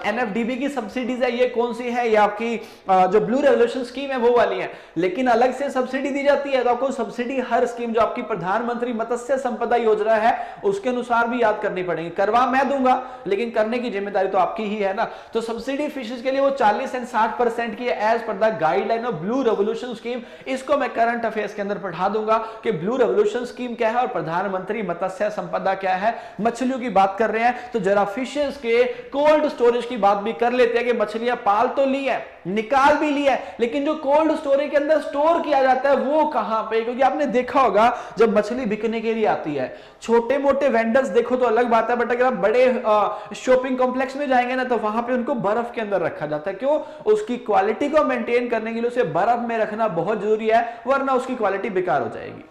एनएफडीबी की सब्सिडीज है, ये कौन सी है, ये आपकी जो ब्लू रेवोल्यूशन स्कीम है वो वाली है, लेकिन अलग से सब्सिडी दी जाती है। तो आपको सब्सिडी हर स्कीम जो आपकी प्रधानमंत्री मत्स्य संपदा योजना है उसके अनुसार भी याद करनी पड़ेगी। करवा मैं दूंगा, लेकिन करने की जिम्मेदारी तो आपकी ही है ना। तो सब्सिडी फिशेज के लिए वो 40 और 60% की है as per the guideline of blue revolution scheme. इसको मैं करंट अफेयर्स के अंदर पढ़ा दूंगा कि ब्लू रेवोल्यूशन स्कीम क्या है और प्रधानमंत्री मत्स्य संपदा क्या है। मछलियों की बात कर रहे हैं तो जरा फिशेज के कोल्ड स्टोरेज की बात भी कर लेते हैं कि मछलियां पाल तो ली है, निकाल भी लिया है, लेकिन जो कोल्ड स्टोरेज के अंदर स्टोर किया जाता है वो कहां पे, क्योंकि आपने देखा होगा जब मछली बिकने के लिए आती है, छोटे मोटे वेंडर्स देखो तो अलग बात है, बट अगर आप बड़े शॉपिंग कॉम्प्लेक्स में जाएंगे ना तो वहां पे उनको बर्फ के अंदर रखा जाता है। क्यों, उसकी क्वालिटी को मेंटेन करने के लिए उसे बर्फ में रखना बहुत जरूरी है, वरना उसकी क्वालिटी बेकार हो जाएगी।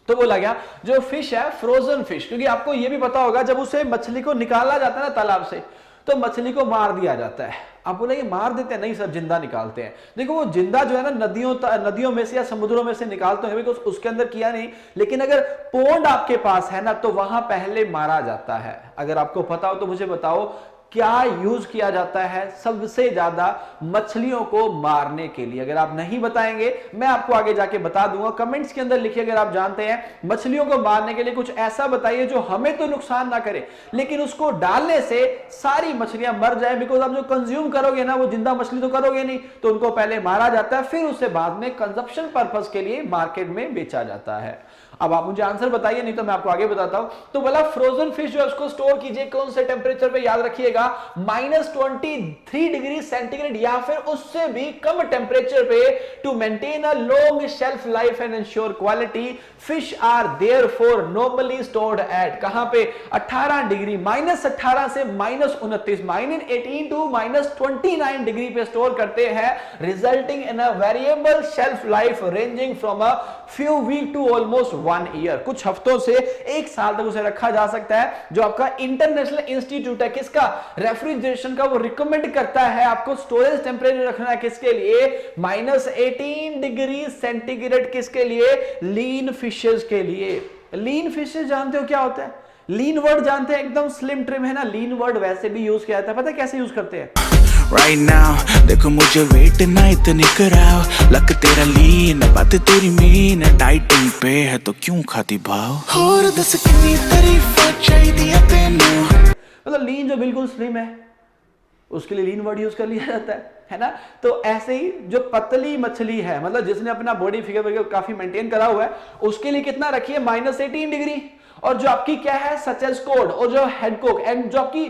तो बोला गया जो फिश है फ्रोजन फिश, क्योंकि आपको यह भी पता होगा जब उसे मछली को निकाला जाता है ना तालाब से, तो मछली को मार दिया जाता है। आप बोले मार देते हैं, नहीं सर जिंदा निकालते हैं। देखो वो जिंदा जो है ना नदियों में से या समुद्रों में से निकालते हैं, बिकॉज उसके अंदर किया नहीं, लेकिन अगर पोंड आपके पास है ना तो वहां पहले मारा जाता है। अगर आपको पता हो तो मुझे बताओ क्या यूज किया जाता है सबसे ज्यादा मछलियों को मारने के लिए। अगर आप नहीं बताएंगे मैं आपको आगे जाके बता दूंगा, कमेंट्स के अंदर लिखिए अगर आप जानते हैं। मछलियों को मारने के लिए कुछ ऐसा बताइए जो हमें तो नुकसान ना करे, लेकिन उसको डालने से सारी मछलियां मर जाए। बिकॉज आप जो कंज्यूम करोगे ना वो जिंदा मछली तो करोगे नहीं, तो उनको पहले मारा जाता है, फिर उसे बाद में कंजप्शन पर्पस के लिए मार्केट में बेचा जाता है। अब आप मुझे आंसर बताइए, नहीं तो मैं आपको आगे बताता हूं। तो बोला फ्रोजन फिश जो है उसको स्टोर कीजिए कौन से टेम्परेचर पे, याद रखिएगा -23 डिग्री सेंटीग्रेड या फिर उससे भी कम टेम्परेचर पे, to maintain a long shelf life and ensure quality. Fish are therefore normally stored at कहां पे, 18 डिग्री, -18 से -29, -18 to -29 डिग्री पे स्टोर करते हैं, resulting in a variable shelf life ranging from a few week to almost 1 year. कुछ हफ्तों से 1 साल तक उसे रखा जा सकता है। जो आपका इंटरनेशनल इंस्टीट्यूट है किसका, रेफ्रिजरेशन का, वो रिकमेंड करता है आपको स्टोरेज टेम्परेचर रखना है किसके लिए, -18 डिग्री सेंटीग्रेड, किसके लिए, लीन फिशेज के लिए। लीन फिशेज जानते हो क्या होता है, लीन वर्ड जानते हैं, एकदम स्लिम ट्रिम है ना, लीन वर्ड वैसे भी यूज किया जाता है, पता है कैसे यूज करते हैं? Right now देखो मुझे वेट ना इतनी कराओ, लक तेरा लीन बात तेरी मीन, डाइटिंग पे है तो क्यों खाती भाव, और दस कितनी तारीफ चाहिए तेनू। मतलब लीन जो बिल्कुल स्लिम है उसके लिए लीन वर्ड यूज कर लिया जाता है ना। तो ऐसे ही जो पतली मछली है, मतलब जिसने अपना बॉडी फिगर काफी मेंटेन करा हुआ है, उसके लिए कितना रखिए -18 डिग्री। और जो आपकी क्या है सच एज कोड और जो हेडकोक एंड जो आपकी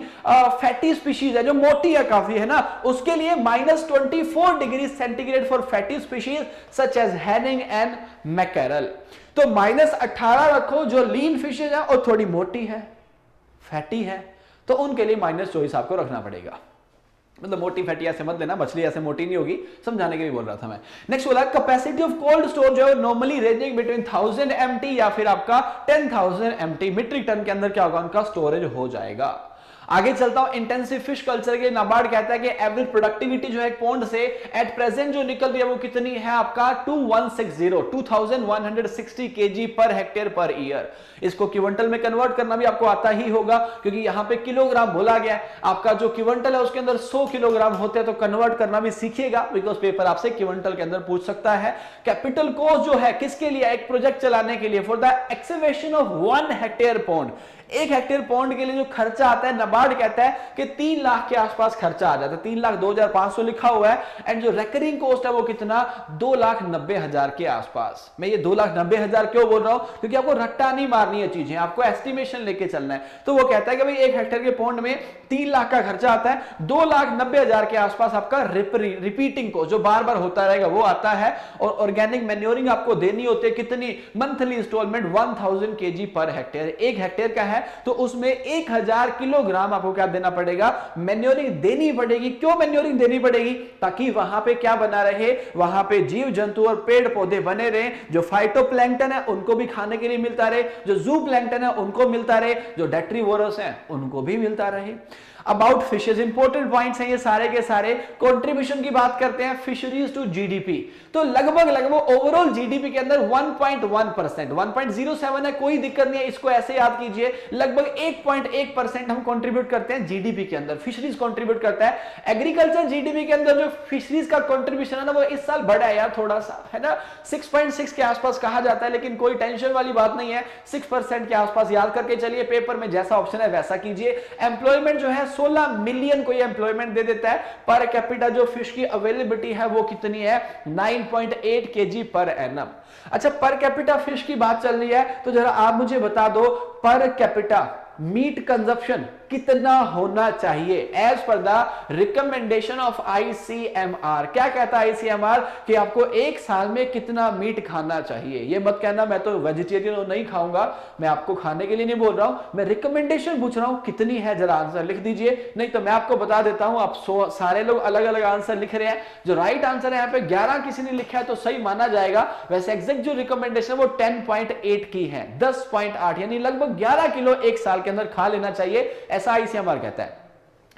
फैटी स्पीशीज है जो मोटी है काफी है ना, उसके लिए -24 degree centigrade for fatty species such as herring and mackerel. तो -18 रखो जो लीन फिशेज है और थोड़ी मोटी है फैटी है, तो उनके लिए -24 आपको रखना पड़ेगा। मतलब मोटी फैटी ऐसे मत लेना, मछली ऐसे मोटी नहीं होगी, समझाने के लिए बोल रहा था मैं। नेक्स्ट बोला कैपेसिटी ऑफ कोल्ड स्टोर जो है नॉर्मली रेंजिंग बिटवीन 1000 MT या फिर आपका 10,000 MT मीट्रिक टन के अंदर क्या होगा उनका स्टोरेज हो जाएगा। आगे चलता हूं, इंटेंसिव फिश कल्चर के नाबार्ड कहता है कि एवरेज प्रोडक्टिविटी जो है पॉन्ड से एट प्रेजेंट जो निकल रही है वो कितनी है आपका 2160 kg per hectare per year. इसको क्विंटल में कन्वर्ट करना भी आपको आता ही होगा क्योंकि यहां पे किलोग्राम बोला गया है। आपका जो क्विंटल है उसके अंदर 100 किलोग्राम होते हैं, तो कन्वर्ट करना भी सीखिएगा बिकॉज पेपर आपसे क्विंटल के अंदर पूछ सकता है। कैपिटल कॉस्ट जो है किसके लिए, एक प्रोजेक्ट चलाने के लिए, for the excavation of 1 hectare pond, 1 hectare pond के लिए जो खर्चा आता है नाबार्ड कहता है कि 3 लाख के आसपास खर्चा आ जाता है, 3,02,500 लिखा हुआ है। एंड जो रेकरिंग कॉस्ट है वो कितना 2,90,000 के आसपास। मैं ये 2,90,000 क्यों बोल रहा हूं, क्योंकि आपको रट्टा नहीं मारनी है चीजें, आपको एस्टिमेशन लेके चलना है। तो वो कहता है कि भाई 1 हेक्टेयर के पॉन्ड में 3 लाख का खर्चा आता है, 2,90,000 के आसपास आपका रिपीटिंग को जो बार बार होता रहेगा वो आता है। और ऑर्गेनिक मैन्योरिंग आपको देनी होती है कितनी, मंथली इंस्टॉलमेंट 1000 kg पर हेक्टेयर। 1 हेक्टेयर का है तो उसमें 1000 किलोग्राम आपको क्या देना पड़ेगा, मैन्योरिंग देनी पड़ेगी। क्यों मैन्योरिंग देनी पड़ेगी, ताकि वहां पे क्या बना रहे, वहां पे जीव जंतु और पेड़ पौधे बने रहे, जो फाइटोप्लैंक्टन है उनको भी खाने के लिए मिलता रहे, जो जू प्लैंक्टन है उनको मिलता रहे, जो डेट्रीवोरस है उनको भी मिलता रहे। अबाउट फिशेज इंपॉर्टेंट पॉइंट्स हैं ये सारे के सारे। कंट्रीब्यूशन की बात करते हैं फिशरीज टू जीडीपी, तो लगभग ओवरऑल जीडीपी के अंदर 1.1%, 1.07 है, कोई दिक्कत नहीं है, इसको ऐसे याद कीजिए। लगभग 1.1% हम कंट्रीब्यूट करते हैं जीडीपी के अंदर, फिशरीज कंट्रीब्यूट करता है। एग्रीकल्चर जीडीपी के अंदर जो फिशरीज का कंट्रीब्यूशन है ना वो इस साल बढ़ा है यार थोड़ा सा, है ना, 6.6 के आसपास कहा जाता है, लेकिन कोई टेंशन वाली बात नहीं है, 6% के आसपास याद करके चलिए, पेपर में जैसा ऑप्शन है वैसा कीजिए। एम्प्लॉयमेंट जो है 16 मिलियन को ये एम्प्लॉयमेंट दे देता है। पर कैपिटा जो फिश की अवेलेबिलिटी है वो कितनी है, 9.8 kg पर एनम। अच्छा, पर कैपिटा फिश की बात चल रही है तो जरा आप मुझे बता दो पर कैपिटा मीट कंजप्शन कितना होना चाहिए as per the recommendation of ICMR। क्या कहता है ICMR कि आपको एक साल में कितना मीट खाना चाहिए। ये मत कहना मैं तो वेजिटेरियन और नहीं खाऊंगा, मैं आपको खाने के लिए नहीं बोल रहा हूं, मैं रिकमेंडेशन पूछ रहा हूं कितनी है, जरा आंसर लिख दीजिए, नहीं तो मैं आपको बता देता हूं। आप सारे लोग अलग अलग आंसर लिख रहे हैं, जो राइट आंसर है यहाँ पे 11 किसी ने लिखा है तो सही माना जाएगा। वैसे एग्जैक्ट जो रिकमेंडेशन वो 10.8 की है, 10.8 यानी लगभग 11 किलो एक साल के अंदर खा लेना चाहिए, ऐसा ICMR कहता है।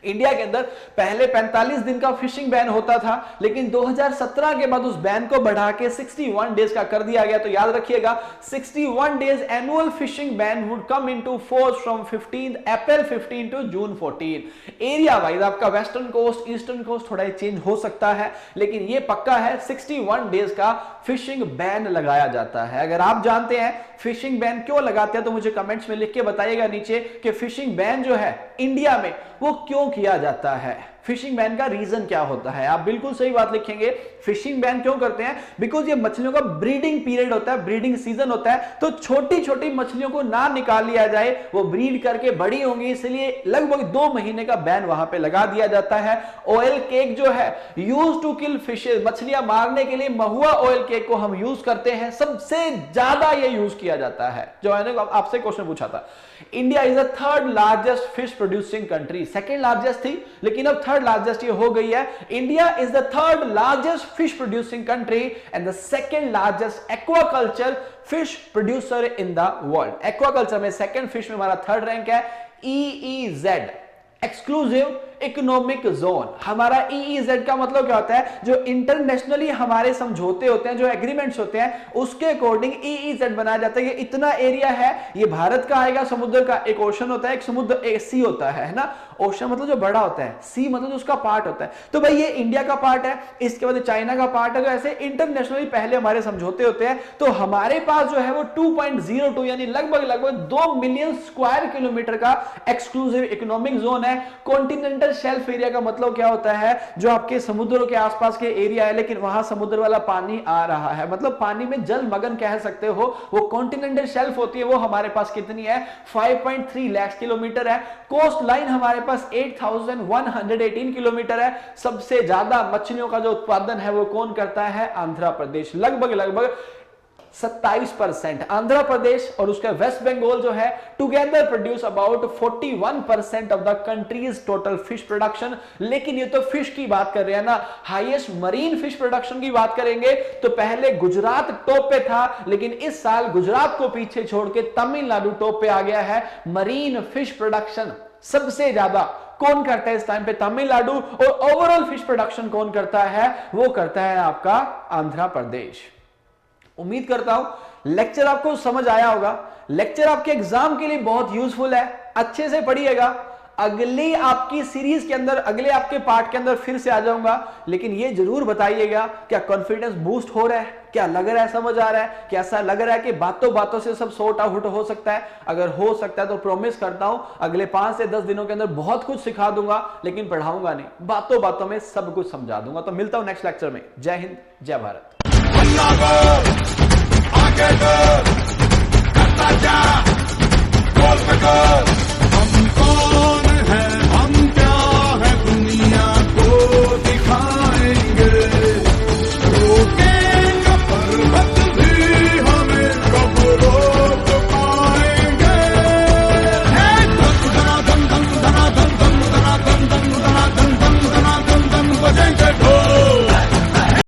इंडिया के अंदर पहले 45 दिन का फिशिंग बैन होता था, लेकिन 2017 के बाद उस बैन को बढ़ा के 61 डेज का कर दिया गया। तो याद रखिएगा 61 days annual fishing ban would come into force from April 15 to June 14। Area wise आपका वेस्टर्न कोस्ट ईस्टर्न कोस्ट थोड़ा चेंज हो सकता है, लेकिन ये पक्का है 61 डेज का फिशिंग बैन लगाया जाता है। अगर आप जानते हैं फिशिंग बैन क्यों लगाते हैं तो मुझे कमेंट्स में लिख के बताइएगा नीचे कि फिशिंग बैन जो है इंडिया में वो क्यों किया जाता है, फिशिंग बैन का रीजन क्या होता है। आप बिल्कुल सही बात लिखेंगे, फिशिंग बैन क्यों करते हैं, बिकॉज ये मछलियों का ब्रीडिंग पीरियड होता है, ब्रीडिंग सीजन होता है, तो छोटी छोटी मछलियों को ना निकाल लिया जाए, वो ब्रीड करके बड़ी होंगी, इसलिए लगभग 2 महीने का बैन वहां पे लगा दिया जाता है। ऑयल केक जो है यूज टू किल फिशेज, मछलियां मारने के लिए महुआ ऑयल केक को हम यूज करते हैं, सबसे ज्यादा ये यूज किया जाता है। जो मैंने आपसे क्वेश्चन पूछा था, India is the 3rd largest fish producing country, 2nd largest थी लेकिन अब 3rd लार्जेस्ट ये हो गई है। India is the 3rd largest fish producing country and the 2nd largest aquaculture fish producer in the world. Aquaculture में 2nd, fish में हमारा 3rd रैंक है। EEZ exclusive economic zone. हमारा EEZ का मतलब क्या होता है, जो इंटरनेशनली हमारे समझौते होते हैं, जो एग्रीमेंट्स होते हैं, उसके अकॉर्डिंग EEZ बनाया जाता है। ये इतना एरिया है, ये भारत का आएगा समुद्र का, एक ओशन होता है, एक समुद्र, एक सी होता है ना। ओशन मतलब जो बड़ा होता है, सी मतलब जो उसका पार्ट होता है। तो भाई ये इंडिया का पार्ट है, इसके बाद चाइना का पार्ट है। तो ऐसे इंटरनेशनली पहले हमारे समझौते होते हैं। तो हमारे पास जो है वो 2.02 यानी लगभग 2 मिलियन स्क्वायर किलोमीटर का एक्सक्लूसिव इकोनॉमिक जोन है। कॉन्टिनेंटल शेल्फ एरिया का मतलब क्या होता है, जो आपके समुद्रों के आसपास के एरिया है, लेकिन वहां समुद्र वाला पानी आ रहा है, मतलब पानी में जलमग्न कह सकते हो, वो कॉन्टिनेंटल शेल्फ होती है। वो हमारे पास कितनी है, 5.3 लाख किलोमीटर है। कोस्ट लाइन हमारे पास 8,118 किलोमीटर है। सबसे ज्यादा मछलियों का जो उत्पादन है वो कौन करता है, आंध्र प्रदेश, लगभग 27%। आंध्र प्रदेश और उसका वेस्ट बंगाल जो है together produce about 41% of the countries total fish production. लेकिन ये तो फिश की बात कर रहे हैं ना, हाईएस्ट मरीन फिश प्रोडक्शन की बात करेंगे तो पहले गुजरात टॉप पे था, लेकिन इस साल गुजरात को पीछे छोड़ के तमिलनाडु टॉप पे आ गया है। मरीन फिश प्रोडक्शन सबसे ज्यादा कौन करता है इस टाइम पे, तमिलनाडु। और ओवरऑल फिश प्रोडक्शन कौन करता है, वो करता है आपका आंध्र प्रदेश। उम्मीद करता हूं लेक्चर आपको समझ आया होगा। लेक्चर आपके एग्जाम के लिए बहुत यूजफुल है, अच्छे से पढ़िएगा। अगली आपकी सीरीज के अंदर, अगले आपके पार्ट के अंदर फिर से आ जाऊंगा, लेकिन ये जरूर बताइएगा क्या कॉन्फिडेंस बूस्ट हो रहा है, क्या लग रहा है, समझ आ रहा है, कैसा लग रहा है कि बातों बातों से सब सॉर्ट आउट हो सकता है। अगर हो सकता है तो प्रॉमिस करता हूं अगले 5 से 10 दिनों के अंदर बहुत कुछ सिखा दूंगा, लेकिन पढ़ाऊंगा नहीं, बातों बातों में सब कुछ समझा दूंगा। तो मिलता हूं नेक्स्ट लेक्चर में। जय हिंद, जय भारत। आगे करता जा, बोल पे